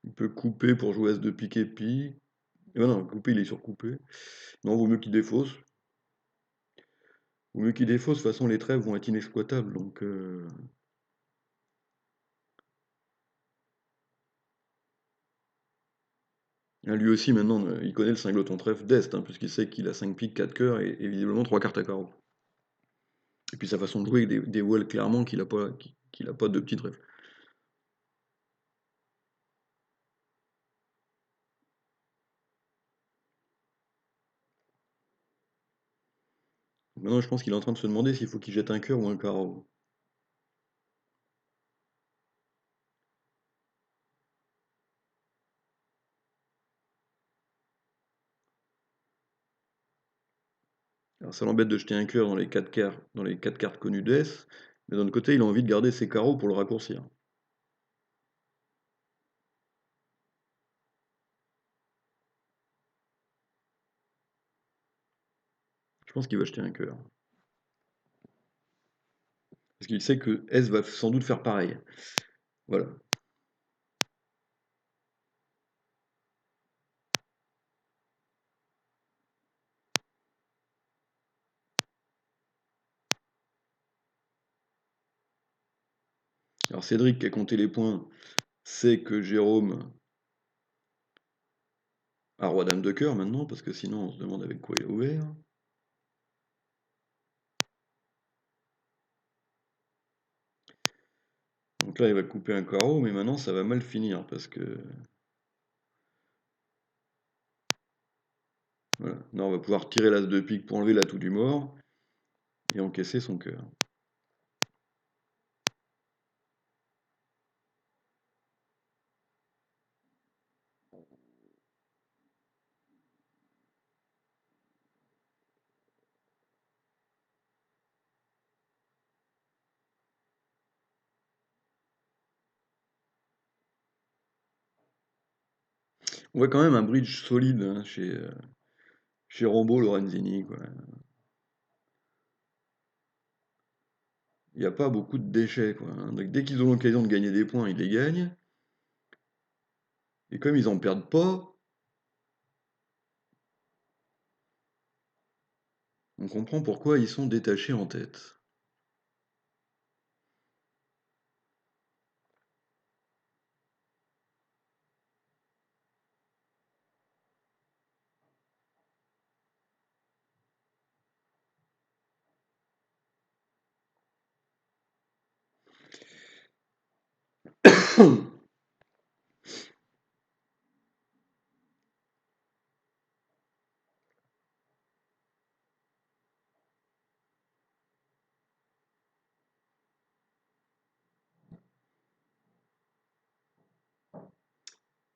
Il peut couper pour jouer As de pique et pique. Non, couper, il est surcoupé. Non, vaut mieux qu'il défausse. Vaut mieux qu'il défausse, de toute façon les trèfles vont être inexploitables. Donc lui aussi maintenant, il connaît le singleton trèfle d'Est, hein, puisqu'il sait qu'il a 5 piques, 4 cœurs et visiblement 3 cartes à carreau. Et puis sa façon de jouer dévoile clairement qu'il a pas de petits trèfles. Maintenant, je pense qu'il est en train de se demander s'il faut qu'il jette un cœur ou un carreau. Alors ça l'embête de jeter un cœur dans les 4 cartes connues d'S, mais d'un autre côté, il a envie de garder ses carreaux pour le raccourcir. Je pense qu'il va jeter un cœur. Parce qu'il sait que S va sans doute faire pareil. Voilà. Alors Cédric qui a compté les points sait que Jérôme a roi dame de cœur maintenant, parce que sinon on se demande avec quoi il a ouvert. Donc là il va couper un carreau, mais maintenant ça va mal finir, parce que voilà. Là on va pouvoir tirer l'as de pique pour enlever l'atout du mort et encaisser son cœur. On voit quand même un bridge solide, hein, chez Rambo Lorenzini, quoi. Il n'y a pas beaucoup de déchets, quoi, hein. Donc, dès qu'ils ont l'occasion de gagner des points, ils les gagnent. Et comme ils en perdent pas, on comprend pourquoi ils sont détachés en tête.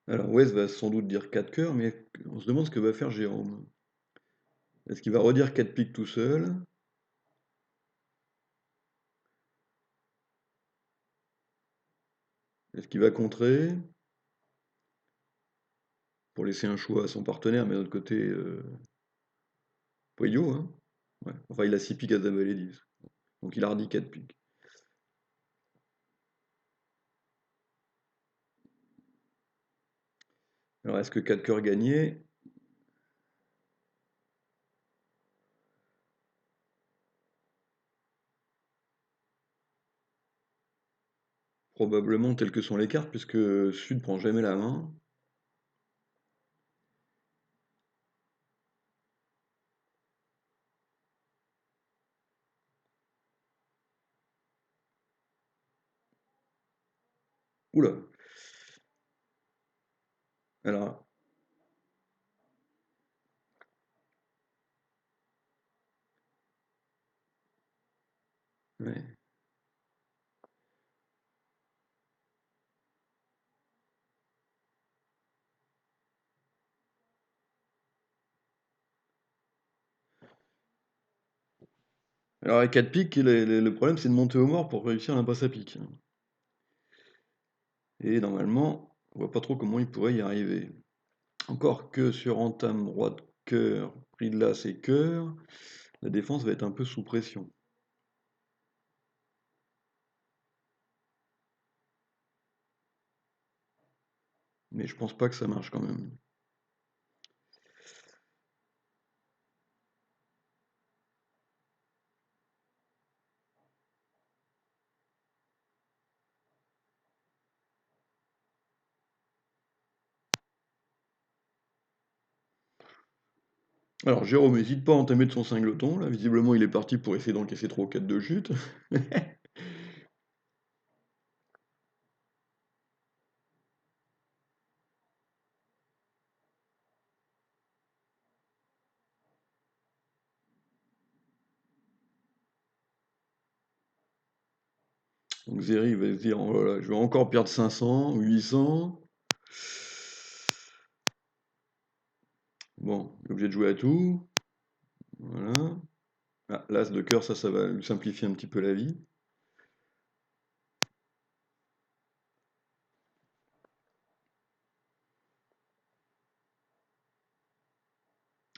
Alors Wes va sans doute dire 4 cœurs, mais on se demande ce que va faire Jérôme. Est-ce qu'il va redire 4 piques tout seul? Est-ce qu'il va contrer pour laisser un choix à son partenaire, mais de l'autre côté, pas idiot, hein? Ouais. Enfin, il a 6 piques à sa valet 10. Donc il a redit 4 piques. Alors est-ce que 4 cœurs gagnés? Probablement telles que sont les cartes, puisque Sud prend jamais la main. Oula. Alors, ouais. Alors à 4 piques, le problème c'est de monter au mort pour réussir l'impasse à pique. Et normalement, on voit pas trop comment il pourrait y arriver. Encore que sur entame, roi de cœur, prix de l'as et cœur, la défense va être un peu sous pression. Mais je pense pas que ça marche quand même. Alors Jérôme, n'hésite pas à entamer de son singleton, là, visiblement il est parti pour essayer d'encaisser 3 ou 4 de chute. Donc Zéry va se dire, oh là là, je vais encore perdre 500 ou 800. Bon, il est obligé de jouer à tout. Voilà. Ah, l'as de cœur, ça va lui simplifier un petit peu la vie.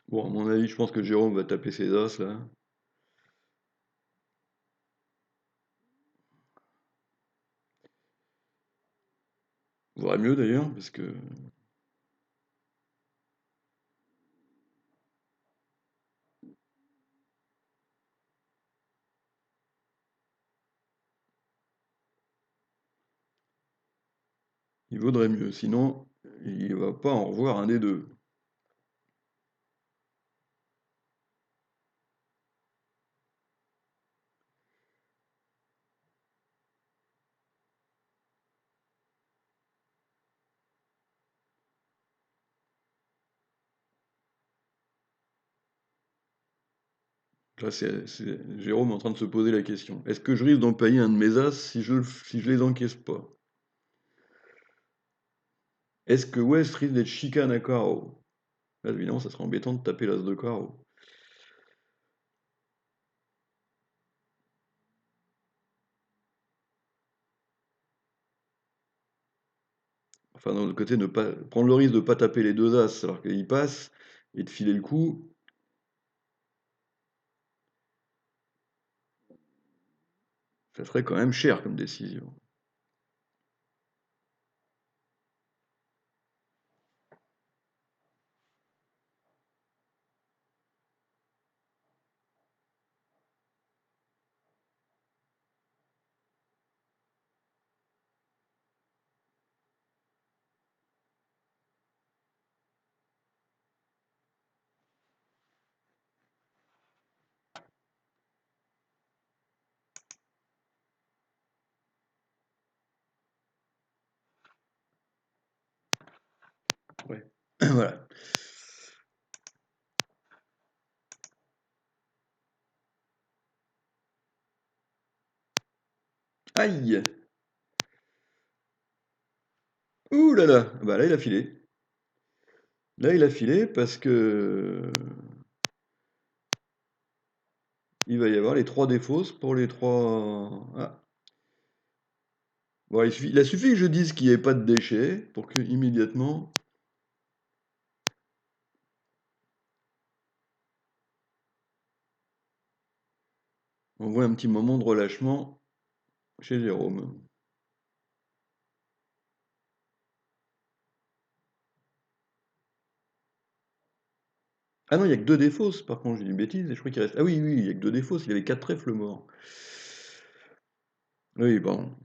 Bon, à mon avis, je pense que Jérôme va taper ses as là. Vaudrait mieux d'ailleurs, parce que il vaudrait mieux. Sinon, il va pas en revoir un des deux. Là, Jérôme en train de se poser la question. Est-ce que je risque d'en payer un de mes as si je les encaisse pas? Est-ce que West risque d'être chicane à carreau? Là, évidemment, ça serait embêtant de taper l'as de carreau. Enfin, d'un autre côté, ne pas prendre le risque de ne pas taper les deux as alors qu'il passe et de filer le coup, ça serait quand même cher comme décision. Ouais. Voilà. Aïe! Ouh là là! Bah là, il a filé. Là, il a filé parce que il va y avoir les 3 défausses pour les 3. Ah. Bon, il a suffi que je dise qu'il n'y ait pas de déchets pour que immédiatement on voit un petit moment de relâchement chez Jérôme. Ah non, il n'y a que 2 défausses, par contre, j'ai dit une bêtise, et je crois qu'il reste. Ah oui, oui, il n'y a que 2 défausses, il avait 4 trèfles morts. Oui, bon.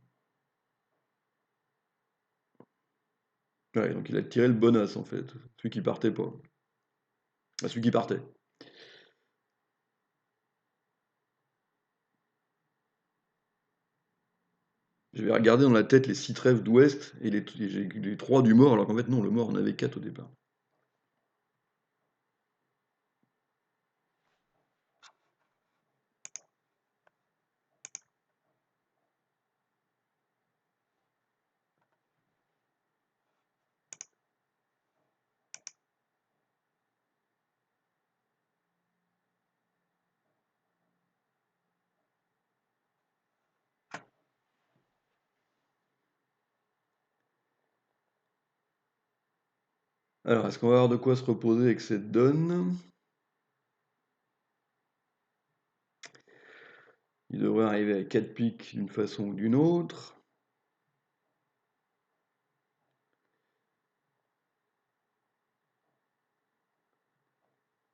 Ouais, donc il a tiré le bon as en fait, celui qui partait pas. Ah, celui qui partait. J'avais regardé dans la tête les 6 trèfles d'ouest et j'ai les 3 du mort, alors qu'en fait non, le mort en avait 4 au départ. Alors, est-ce qu'on va avoir de quoi se reposer avec cette donne? Il devrait arriver à 4 piques d'une façon ou d'une autre.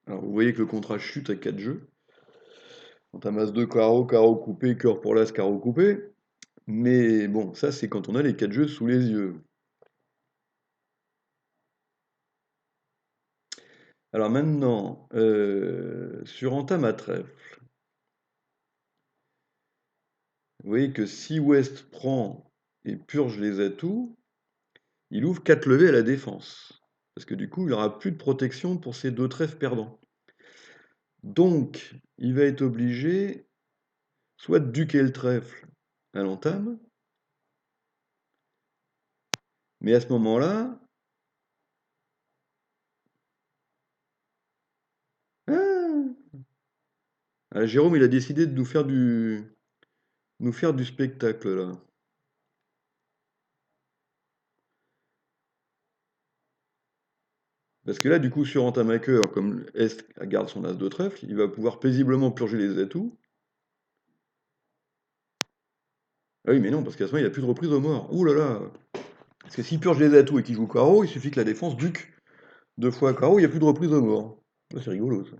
Alors, vous voyez que le contrat chute à 4 jeux. Quand t'as masse 2 carreaux, carreau coupé, cœur pour l'as, carreau coupé. Mais bon, ça c'est quand on a les 4 jeux sous les yeux. Alors maintenant, sur entame à trèfle, vous voyez que si Ouest prend et purge les atouts, il ouvre 4 levées à la défense. Parce que du coup, il n'aura plus de protection pour ses 2 trèfles perdants. Donc, il va être obligé soit de duquer le trèfle à l'entame, mais à ce moment-là, ah, ah, Jérôme, il a décidé de nous faire du spectacle là. Parce que là, du coup, sur entamaqueur, comme Est garde son as de trèfle, il va pouvoir paisiblement purger les atouts. Ah oui, mais non, parce qu'à ce moment, il n'y a plus de reprise au mort. Ouh là là! Parce que s'il purge les atouts et qu'il joue carreau, il suffit que la défense duque 2 fois carreau, il n'y a plus de reprise au mort. Ah, c'est rigolo ça.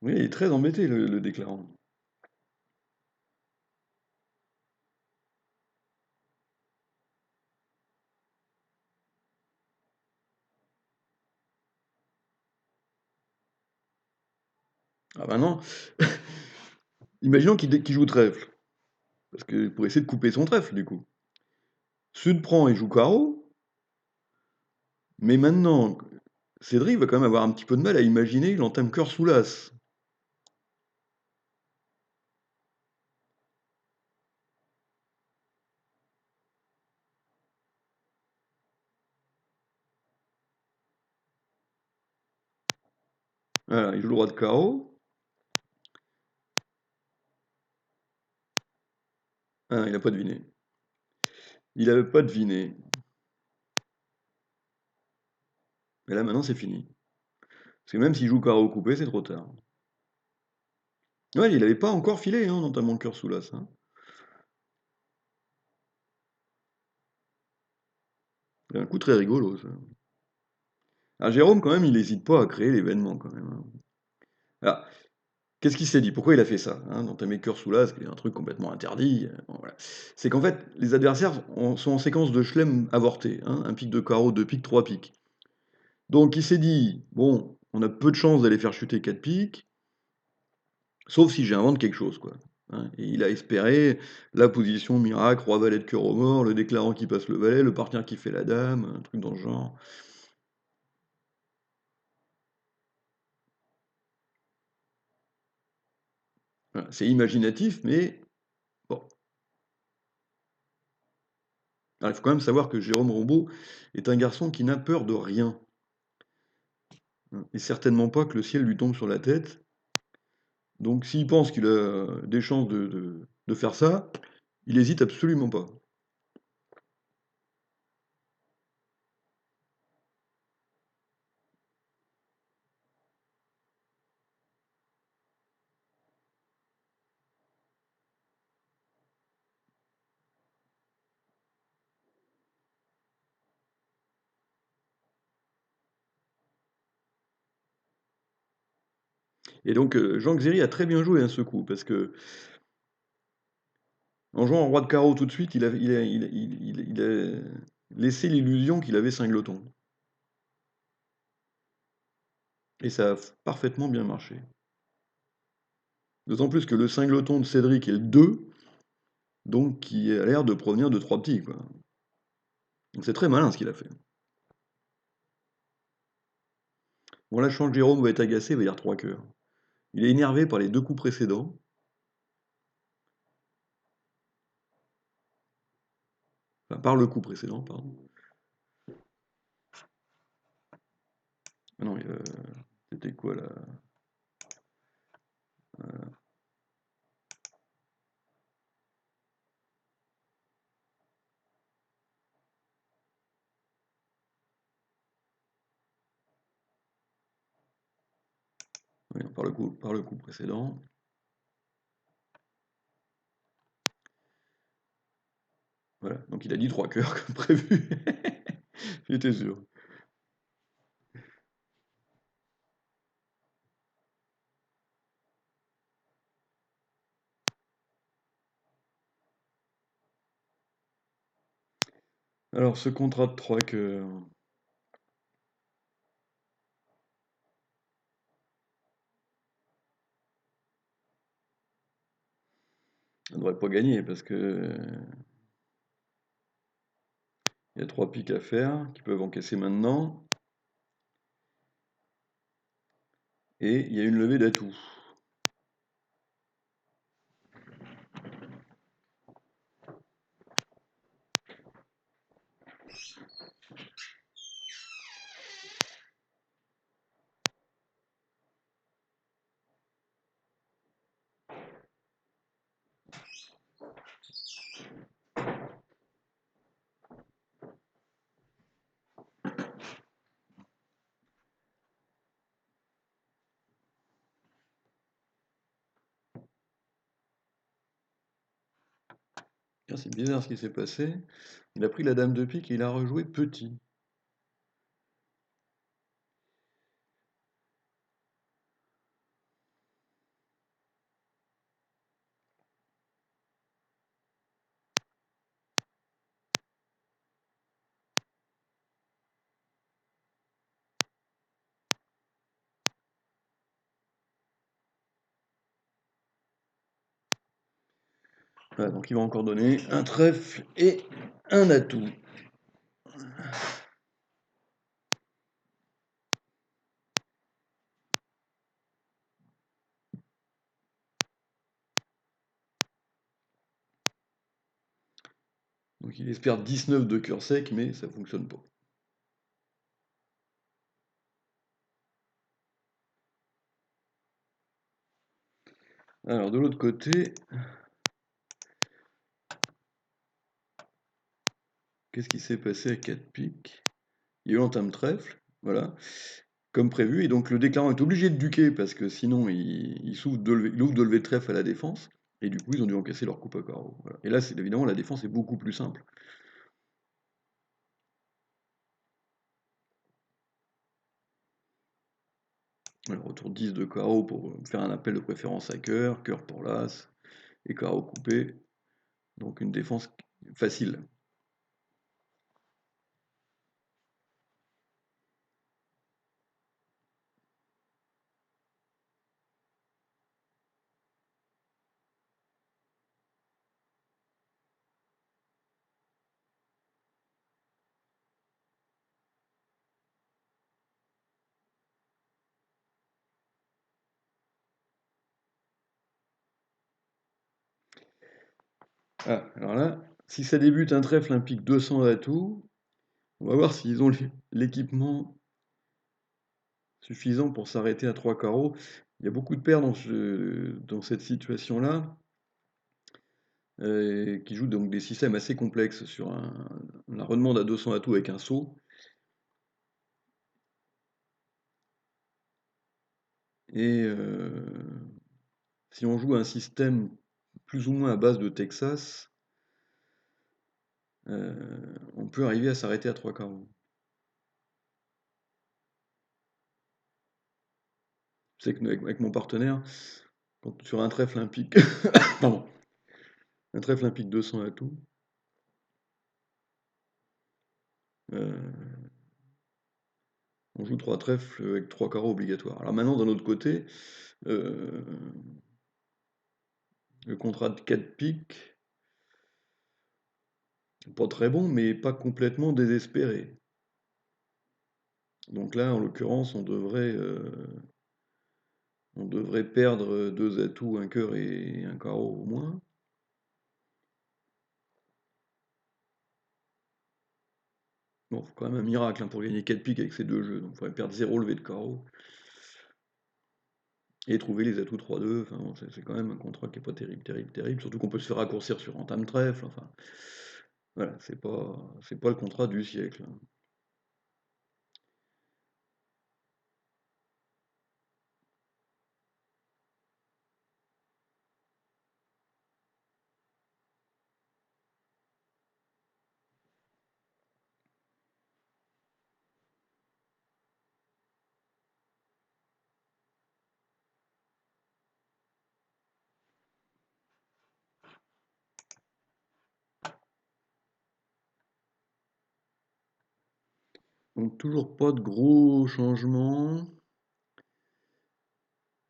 Oui, il est très embêté le déclarant. Ah bah non. Imaginons qu'il joue trèfle. Parce que pour essayer de couper son trèfle, du coup. Sud prend et joue carreau. Mais maintenant, Cédric va quand même avoir un petit peu de mal à imaginer l'entame cœur sous l'as. Voilà, il joue le roi de carreau. Ah, il n'a pas deviné. Il n'avait pas deviné. Mais là, maintenant, c'est fini. Parce que même s'il joue carreau coupé, c'est trop tard. Ouais, il n'avait pas encore filé, hein, notamment le cœur sous l'as. Hein. C'est un coup très rigolo, ça. Alors Jérôme, quand même, il n'hésite pas à créer l'événement, quand même, hein. Alors, qu'est-ce qu'il s'est dit? Pourquoi il a fait ça, hein? D'entamer cœur sous l'as, qui est un truc complètement interdit, bon, voilà. C'est qu'en fait, les adversaires sont en séquence de chelem avorté, hein, un pic de carreau, 2 piques, 3 piques. Donc il s'est dit: «Bon, on a peu de chances d'aller faire chuter 4 piques, sauf si j'invente quelque chose, quoi», hein. Et il a espéré la position miracle, roi valet de cœur au mort, le déclarant qui passe le valet, le partenaire qui fait la dame, un truc dans le genre. Voilà, c'est imaginatif, mais bon. Alors il faut quand même savoir que Jérôme Rambaud est un garçon qui n'a peur de rien, hein, et certainement pas que le ciel lui tombe sur la tête. Donc s'il pense qu'il a des chances de faire ça, il hésite absolument pas. Et donc Jean Xéry a très bien joué, hein, ce coup, parce que en jouant en roi de carreau tout de suite, il a laissé l'illusion qu'il avait Singleton. Et ça a parfaitement bien marché. D'autant plus que le Singleton de Cédric est le 2, donc qui a l'air de provenir de 3 petits, quoi. Donc c'est très malin ce qu'il a fait. Bon là, je sens que Jérôme va être agacé, il va dire 3 cœurs. Il est énervé par les 2 coups précédents. Enfin, par le coup précédent, pardon. Ah non, c'était quoi là? Oui, par le coup précédent. Voilà, donc il a dit 3 cœurs comme prévu. J'étais sûr. Alors ce contrat de 3 cœurs, on ne devrait pas gagner parce que il y a 3 piques à faire qui peuvent encaisser maintenant. Et il y a une levée d'atout. Tiens, c'est bizarre ce qui s'est passé. Il a pris la dame de pique et il a rejoué petit. Voilà, donc il va encore donner un trèfle et un atout. Donc il espère 19 de cœur sec, mais ça fonctionne pas. Alors de l'autre côté, qu'est-ce qui s'est passé à 4 piques? Il y a eu entame trèfle, voilà, comme prévu, et donc le déclarant est obligé de duquer parce que sinon il ouvre de lever de trèfle à la défense, et du coup ils ont dû encaisser leur coupe à carreau. Voilà. Et là, évidemment, la défense est beaucoup plus simple. Alors retour 10 de carreau pour faire un appel de préférence à cœur, cœur pour l'as, et carreau coupé. Donc une défense facile. Ah, alors là, si ça débute un trèfle, un pique 200 d'atouts, on va voir s'ils ont l'équipement suffisant pour s'arrêter à 3 carreaux. Il y a beaucoup de paires dans cette situation-là, qui jouent donc des systèmes assez complexes sur la redemande à 200 atouts avec un saut. Et si on joue un système plus ou moins à base de Texas, on peut arriver à s'arrêter à 3 carreaux. C'est que avec mon partenaire, sur un trèfle un pique, pardon, un trèfle un pique 200 atouts, euh, on joue 3 trèfles avec 3 carreaux obligatoires. Alors maintenant, d'un autre côté, euh, le contrat de 4 piques, pas très bon, mais pas complètement désespéré. Donc là, en l'occurrence, on devrait perdre 2 atouts, un cœur et un carreau au moins. Bon, faut quand même un miracle hein, pour gagner 4 piques avec ces deux jeux. Donc il faudrait perdre 0 levé de carreau et trouver les atouts 3-2. Enfin, bon, c'est quand même un contrat qui est pas terrible, terrible, terrible. Surtout qu'on peut se faire raccourcir sur entame trèfle. Enfin, voilà, c'est pas le contrat du siècle, hein. Donc toujours pas de gros changements.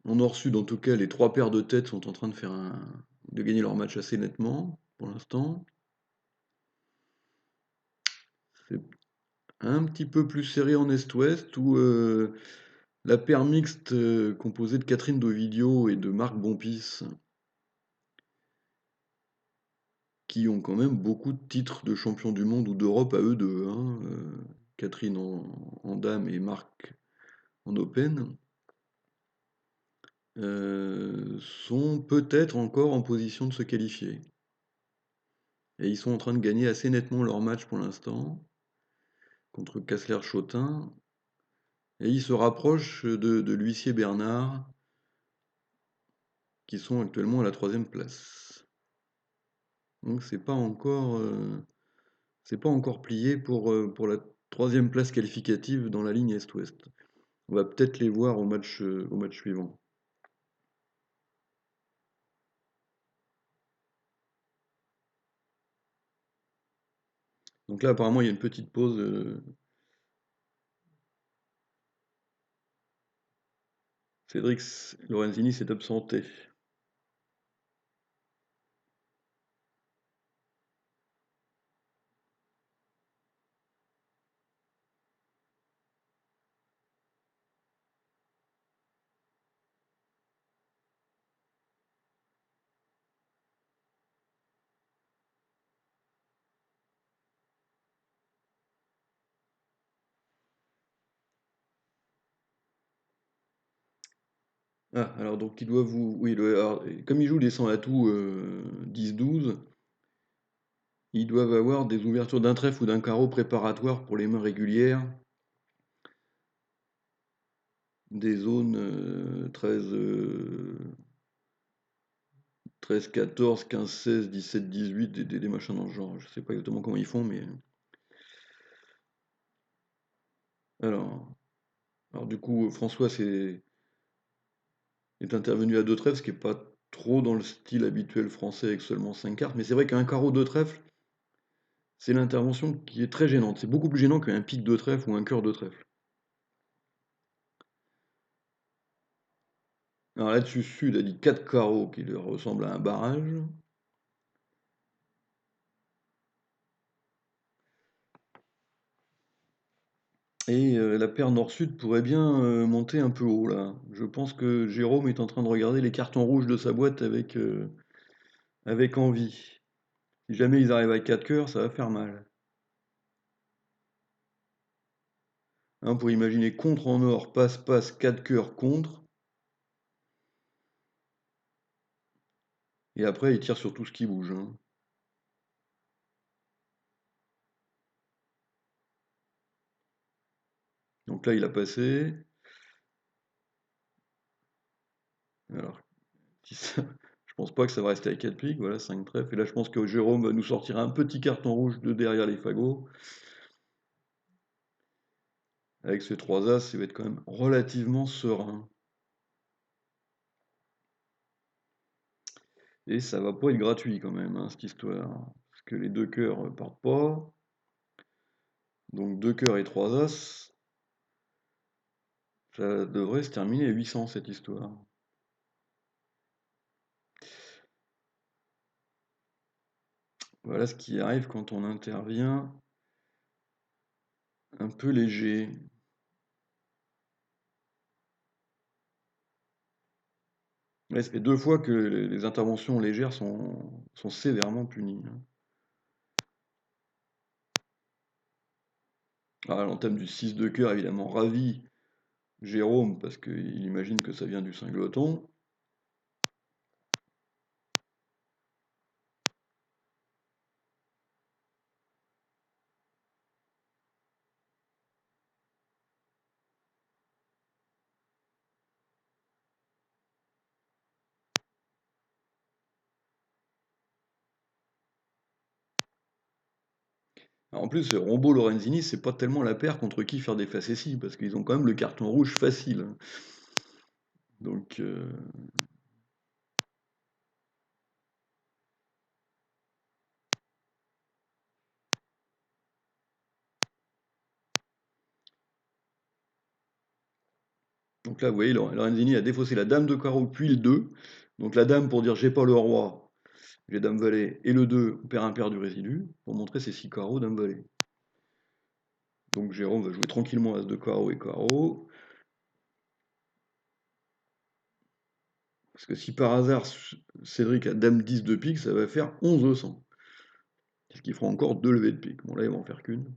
En nord-sud, en tout cas, les trois paires de têtes sont en train de gagner leur match assez nettement pour l'instant. C'est un petit peu plus serré en est-ouest où la paire mixte composée de Catherine Dovidio et de Marc Bompis, qui ont quand même beaucoup de titres de champion du monde ou d'Europe à eux deux, hein, Catherine en dame et Marc en open, sont peut-être encore en position de se qualifier. Et ils sont en train de gagner assez nettement leur match pour l'instant contre Kessler-Chotin. Et ils se rapprochent de l'huissier Bernard, qui sont actuellement à la troisième place. Donc c'est pas encore plié pour la troisième place qualificative dans la ligne Est-Ouest. On va peut-être les voir au match suivant. Donc là, apparemment, il y a une petite pause. Cédric Lorenzini s'est absenté. Ah, alors donc il doit vous. Oui, alors, comme ils jouent des 100 atouts 10-12, ils doivent avoir des ouvertures d'un trèfle ou d'un carreau préparatoire pour les mains régulières, des zones 13, 13, 14, 15, 16, 17, 18, des machins dans le genre. Je sais pas exactement comment ils font, mais. Alors, alors du coup, François, c'est est intervenu à deux trèfles, ce qui n'est pas trop dans le style habituel français avec seulement 5 cartes. Mais c'est vrai qu'un carreau deux trèfle, c'est l'intervention qui est très gênante. C'est beaucoup plus gênant qu'un pique de trèfle ou un cœur de trèfle. Alors là-dessus, Sud a dit 4 carreaux qui lui ressemblent à un barrage. Et la paire Nord-Sud pourrait bien monter un peu haut là. Je pense que Jérôme est en train de regarder les cartons rouges de sa boîte avec envie. Si jamais ils arrivent à 4 cœurs, ça va faire mal. Hein, pour imaginer contre en or, passe, passe, 4 cœurs contre. Et après, il tire sur tout ce qui bouge, hein. Donc là, il a passé. Alors, si ça- je pense pas que ça va rester à 4 piques. Voilà, 5 trèfles. Et là, je pense que Jérôme va nous sortir un petit carton rouge de derrière les fagots. Avec ces 3 as, il va être quand même relativement serein. Et ça va pas être gratuit quand même, hein, cette histoire. Parce que les deux cœurs partent pas. Donc deux cœurs et 3 as. Ça devrait se terminer à 800 cette histoire. Voilà ce qui arrive quand on intervient un peu léger. Ouais, ça fait 2 fois que les interventions légères sont sévèrement punies, hein. Ah, l'entame du 6 de cœur, évidemment, ravi Jérôme, parce qu'il imagine que ça vient du singleton. En plus, Rombo-Lorenzini, c'est pas tellement la paire contre qui faire des facéties, parce qu'ils ont quand même le carton rouge facile, hein. Donc, donc là, vous voyez, Lorenzini a défaussé la dame de carreau, puis le 2. Donc la dame pour dire j'ai pas le roi, j'ai dame valet, et le 2, on perd un pair du résidu, pour montrer ses 6 carreaux, dame valet. Donc Jérôme va jouer tranquillement as de carreau et carreau. Parce que si par hasard Cédric a dame 10 de pique, ça va faire 1100. Ce qui fera encore 2 levées de pique. Bon là, il va en faire qu'une.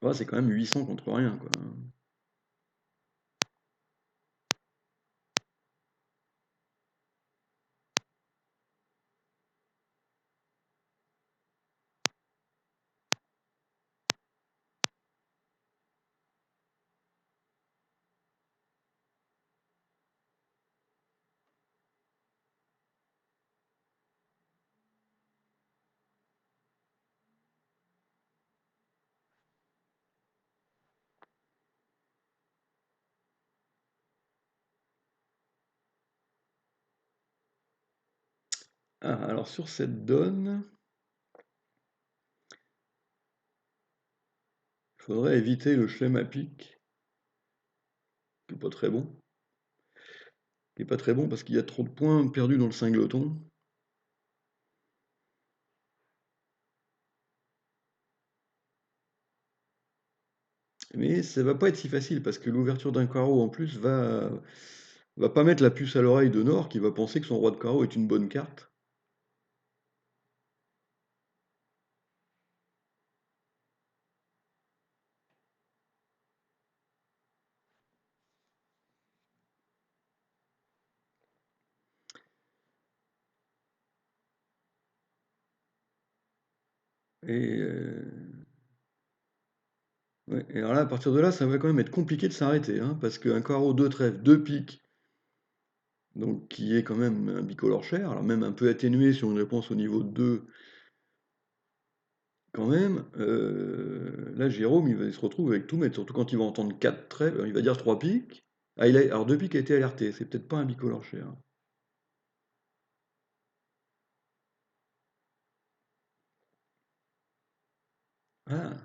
Ouais, c'est quand même 800 contre rien, quoi. Ah, alors sur cette donne, il faudrait éviter le chelem à pique, qui n'est pas très bon. Qui est pas très bon parce qu'il y a trop de points perdus dans le singleton. Mais ça va pas être si facile parce que l'ouverture d'un carreau en plus va pas mettre la puce à l'oreille de Nord qui va penser que son roi de carreau est une bonne carte. Et, ouais, et alors là, à partir de là, ça va quand même être compliqué de s'arrêter, hein, parce qu'un carreau, deux trèfles, deux piques, donc qui est quand même un bicolore cher, alors même un peu atténué sur une réponse au niveau 2, quand même, là, Jérôme, il se retrouve avec tout maître, surtout quand il va entendre 4 traits, il va dire 3 piques. Ah, alors 2 piques a été alerté, c'est peut-être pas un bicolore cher. Ah,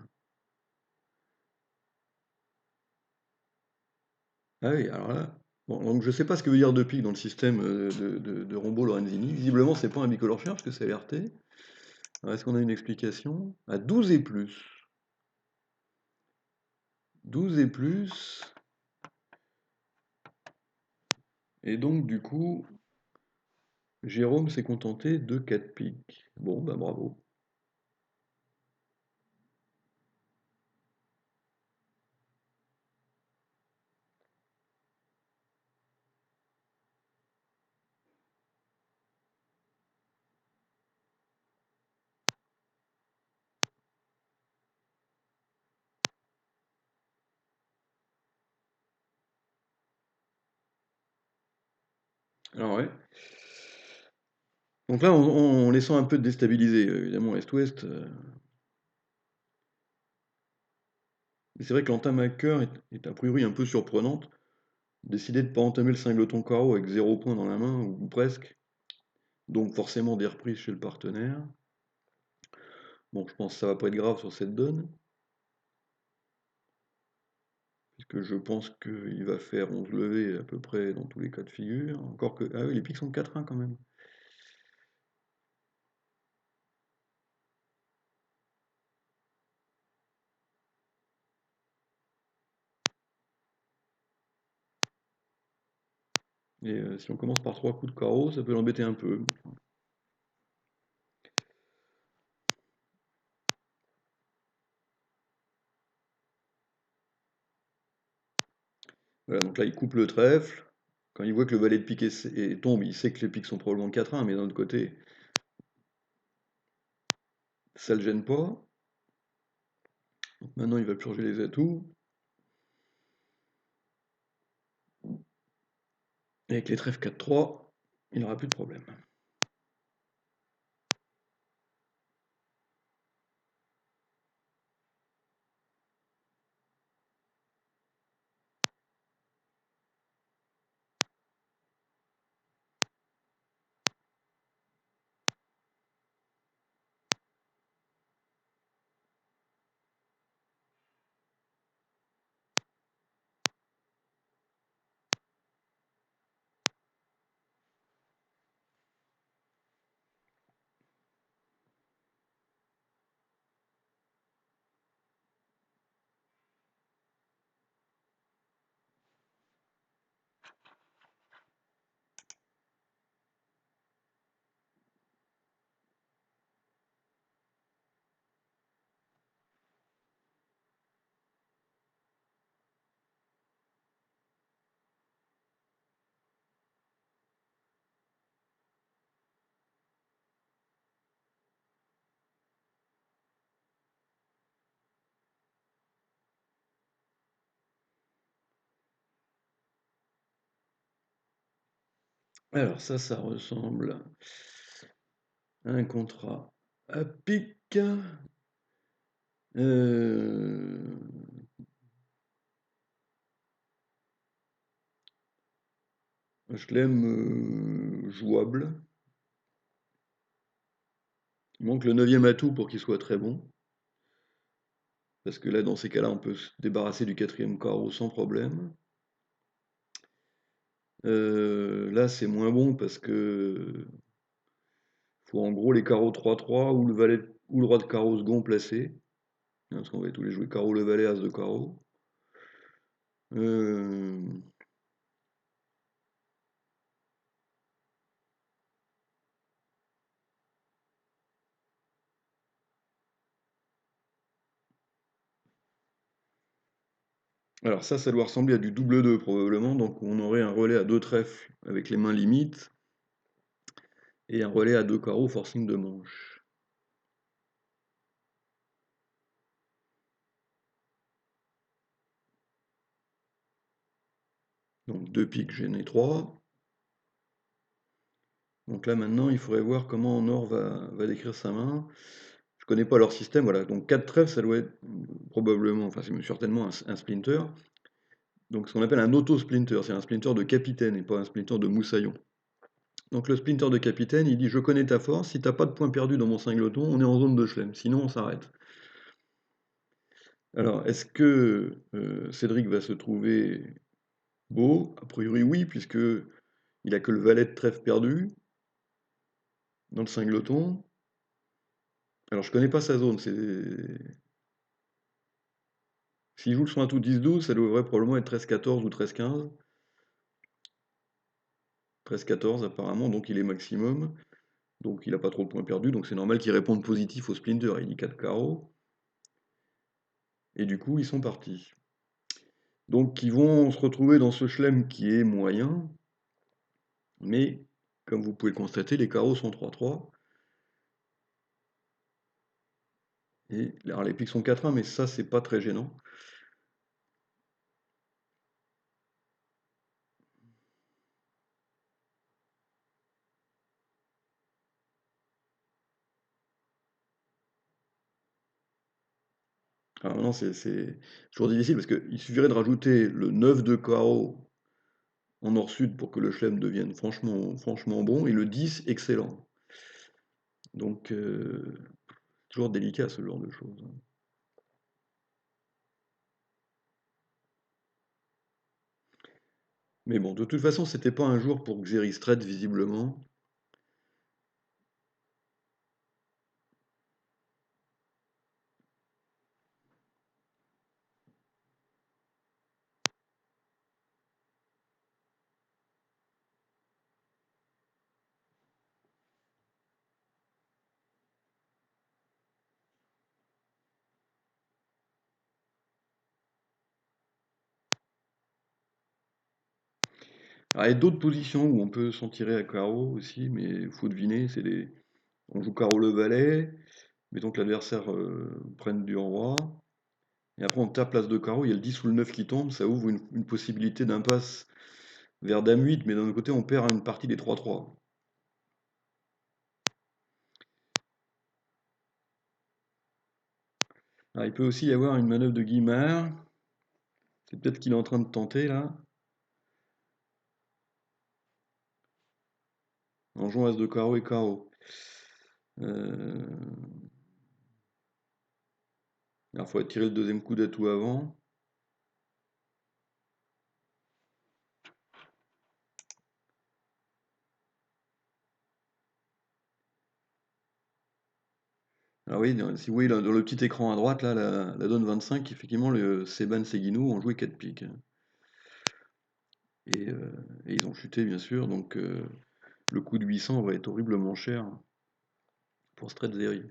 ah oui, alors là. Bon, donc je sais pas ce que veut dire 2 piques dans le système de Rombo Lorenzini. Visiblement, c'est pas un bicolore cher parce que c'est alerté. Alors, est-ce qu'on a une explication? À 12 et plus. 12 et plus. Et donc, du coup, Jérôme s'est contenté de 4 piques. Bon, bah bravo. Alors ouais. Donc là, on les sent un peu déstabilisés, évidemment, Est-Ouest. Mais c'est vrai que l'entame à cœur est a priori un peu surprenante. Décider de ne pas entamer le singleton carreau avec 0 point dans la main, ou presque. Donc forcément des reprises chez le partenaire. Bon, je pense que ça va pas être grave sur cette donne. Puisque je pense qu'il va faire 11 levées à peu près dans tous les cas de figure. Encore que. Ah oui, les pics sont de 4-1 quand même. Et si on commence par 3 coups de carreau, ça peut l'embêter un peu. Voilà, donc là, il coupe le trèfle. Quand il voit que le valet de pique tombe, il sait que les piques sont probablement 4-1, mais d'un autre côté, ça le gêne pas. Donc maintenant, il va purger les atouts. Et avec les trèfles 4-3, il n'aura plus de problème. Alors ça ressemble à un contrat à pic. Euh, je l'aime jouable. Il manque le neuvième atout pour qu'il soit très bon. Parce que là, dans ces cas-là, on peut se débarrasser du quatrième carreau sans problème. Là, c'est moins bon parce que faut en gros les carreaux 3-3 ou le valet ou le roi de carreau second placé. Hein, parce qu'on va tous les jouer carreau, le valet, as de carreau. Euh, Alors ça doit ressembler à du double 2 probablement. Donc on aurait un relais à deux trèfles avec les mains limites et un relais à deux carreaux forcing de manche. Donc deux piques gêné 3. Donc là maintenant il faudrait voir comment Honor va décrire sa main. Je connais pas leur système, voilà. Donc 4 trèfles, ça doit être probablement, enfin c'est certainement un splinter. Donc ce qu'on appelle un auto-splinter, c'est un splinter de capitaine et pas un splinter de moussaillon. Donc le splinter de capitaine, il dit je connais ta force, si t'as pas de points perdus dans mon singleton, on est en zone de chelem, sinon on s'arrête. Alors, est-ce que Cédric va se trouver beau? A priori oui, puisque il a que le valet de trèfle perdu dans le singleton. Alors je connais pas sa zone, c'est. S'il joue le son atout 10-12, ça devrait probablement être 13-14 ou 13-15. 13-14 apparemment, donc il est maximum. Donc il n'a pas trop de points perdus, donc c'est normal qu'il réponde positif au splinter. Il dit 4 carreaux. Et du coup, ils sont partis. Donc ils vont se retrouver dans ce chelem qui est moyen, mais comme vous pouvez le constater, les carreaux sont 3-3. Et alors les piques sont 4-1, mais ça, c'est pas très gênant. Alors maintenant, c'est toujours difficile parce qu'il suffirait de rajouter le 9 de carreau en nord-sud pour que le chelem devienne franchement bon, et le 10 excellent. Donc, toujours délicat ce genre de choses. Mais bon, de toute façon, c'était pas un jour pour Xeric Strait, visiblement. Alors, il y a d'autres positions où on peut s'en tirer à carreau aussi, mais il faut deviner, c'est des. On joue carreau le valet, mettons que l'adversaire prenne du roi, et après on tape place de carreau, il y a le 10 ou le 9 qui tombe, ça ouvre une possibilité d'impasse vers dame 8, mais d'un autre côté on perd une partie des 3-3. Alors, il peut aussi y avoir une manœuvre de Guimard, c'est peut-être ce qu'il est en train de tenter là, en jouant as de carreau et carreau. Euh, Alors il faut tirer le deuxième coup d'atout avant. Alors oui, si vous voyez dans le petit écran à droite, là, la donne 25, effectivement, le Seban Seguinou ont joué 4 piques. Et, euh, et ils ont chuté, bien sûr, donc le coup de 800 va être horriblement cher pour Stretzeri.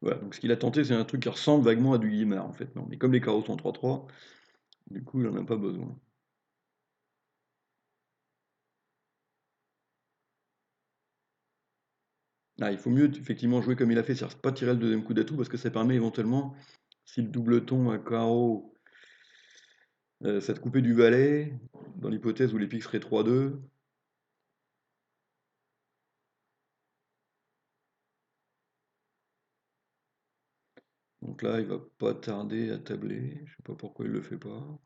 Voilà, donc ce qu'il a tenté, c'est un truc qui ressemble vaguement à du Guimard, en fait. Non, mais comme les carreaux sont 3-3, du coup, il n'en a pas besoin. Ah, il faut mieux, effectivement, jouer comme il a fait, c'est-à-dire pas tirer le deuxième coup d'atout, parce que ça permet éventuellement, si le doubleton à carreau, ça te coupait du valet, dans l'hypothèse où les piques seraient 3-2. Donc là, il va pas tarder à tabler. Je sais pas pourquoi il le fait pas.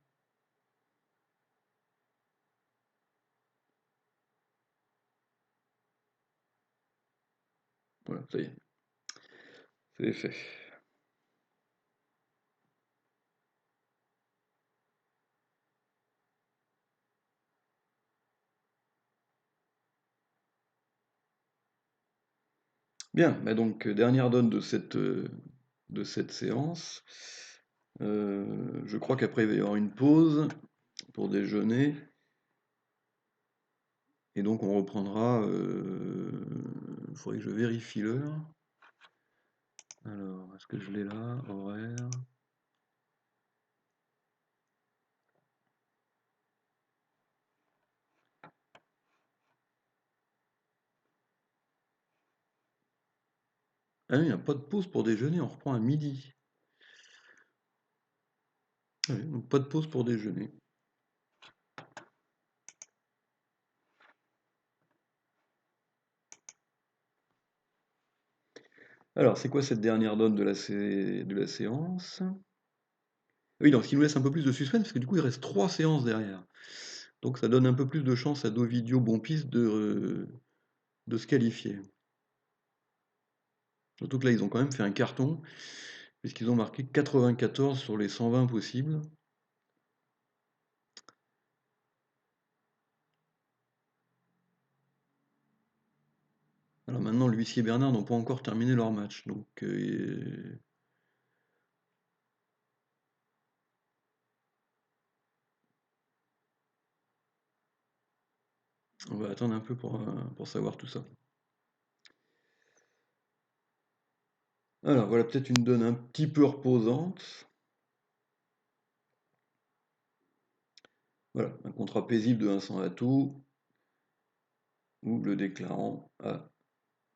Voilà, ça y est, c'est fait. Bien, bah donc dernière donne de cette séance. Je crois qu'après il va y avoir une pause pour déjeuner. Et donc on reprendra. Il faudrait que je vérifie l'heure. Alors, est-ce que je l'ai là? Horaire. Ah oui, il n'y a pas de pause pour déjeuner, on reprend à midi. Ah oui, donc pas de pause pour déjeuner. Alors, c'est quoi cette dernière donne de la séance? Oui, donc ce qui nous laisse un peu plus de suspense, parce que du coup, il reste 3 séances derrière. Donc ça donne un peu plus de chance à Dovidio Bonpiste de se qualifier. Surtout que là, ils ont quand même fait un carton, puisqu'ils ont marqué 94 sur les 120 possibles. Alors maintenant, l'huissier Bernard n'ont pas encore terminé leur match, donc on va attendre un peu pour savoir tout ça. Alors voilà peut-être une donne un petit peu reposante. Voilà, un contrat paisible de Vincent Atout, où le déclarant a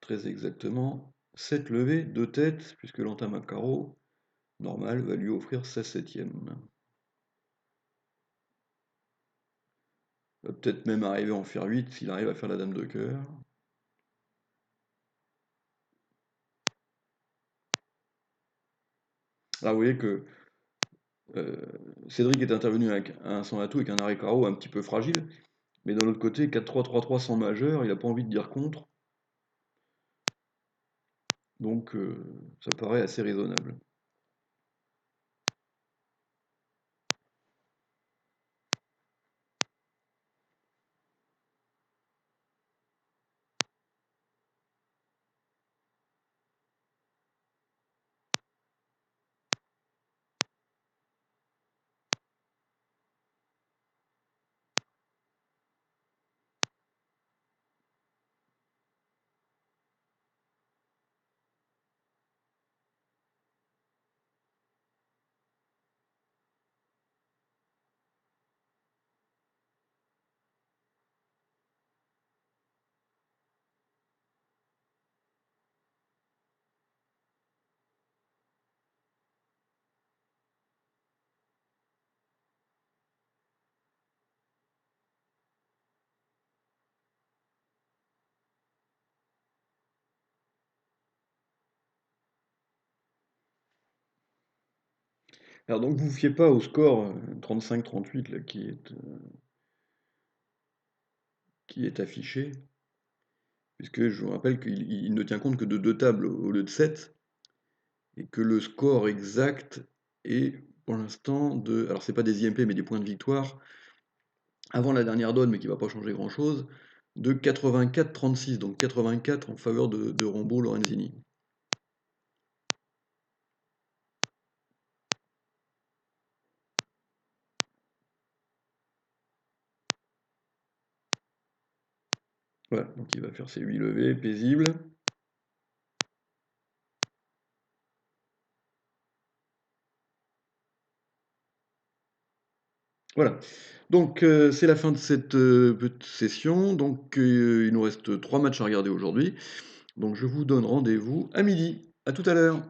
très exactement 7 levées, 2 têtes, puisque l'entame à carreau normal va lui offrir sa septième. Va peut-être même arriver à en faire 8 s'il arrive à faire la dame de cœur. Là, vous voyez que Cédric est intervenu avec un sans atout, avec un arrêt carreau un petit peu fragile, mais d'un autre côté, 4-3-3-3 sans majeur, il n'a pas envie de dire contre, donc ça paraît assez raisonnable. Alors donc vous ne vous fiez pas au score 35-38 là, qui est affiché, puisque je vous rappelle qu'il ne tient compte que de 2 tables au lieu de 7, et que le score exact est pour l'instant de... Alors c'est pas des IMP mais des points de victoire, avant la dernière donne mais qui ne va pas changer grand-chose, de 84-36, donc 84 en faveur de Rombo Lorenzini. Voilà, donc il va faire ses 8 levées, paisibles. Voilà. Donc c'est la fin de cette petite session. Donc il nous reste 3 matchs à regarder aujourd'hui. Donc je vous donne rendez-vous à midi. À tout à l'heure.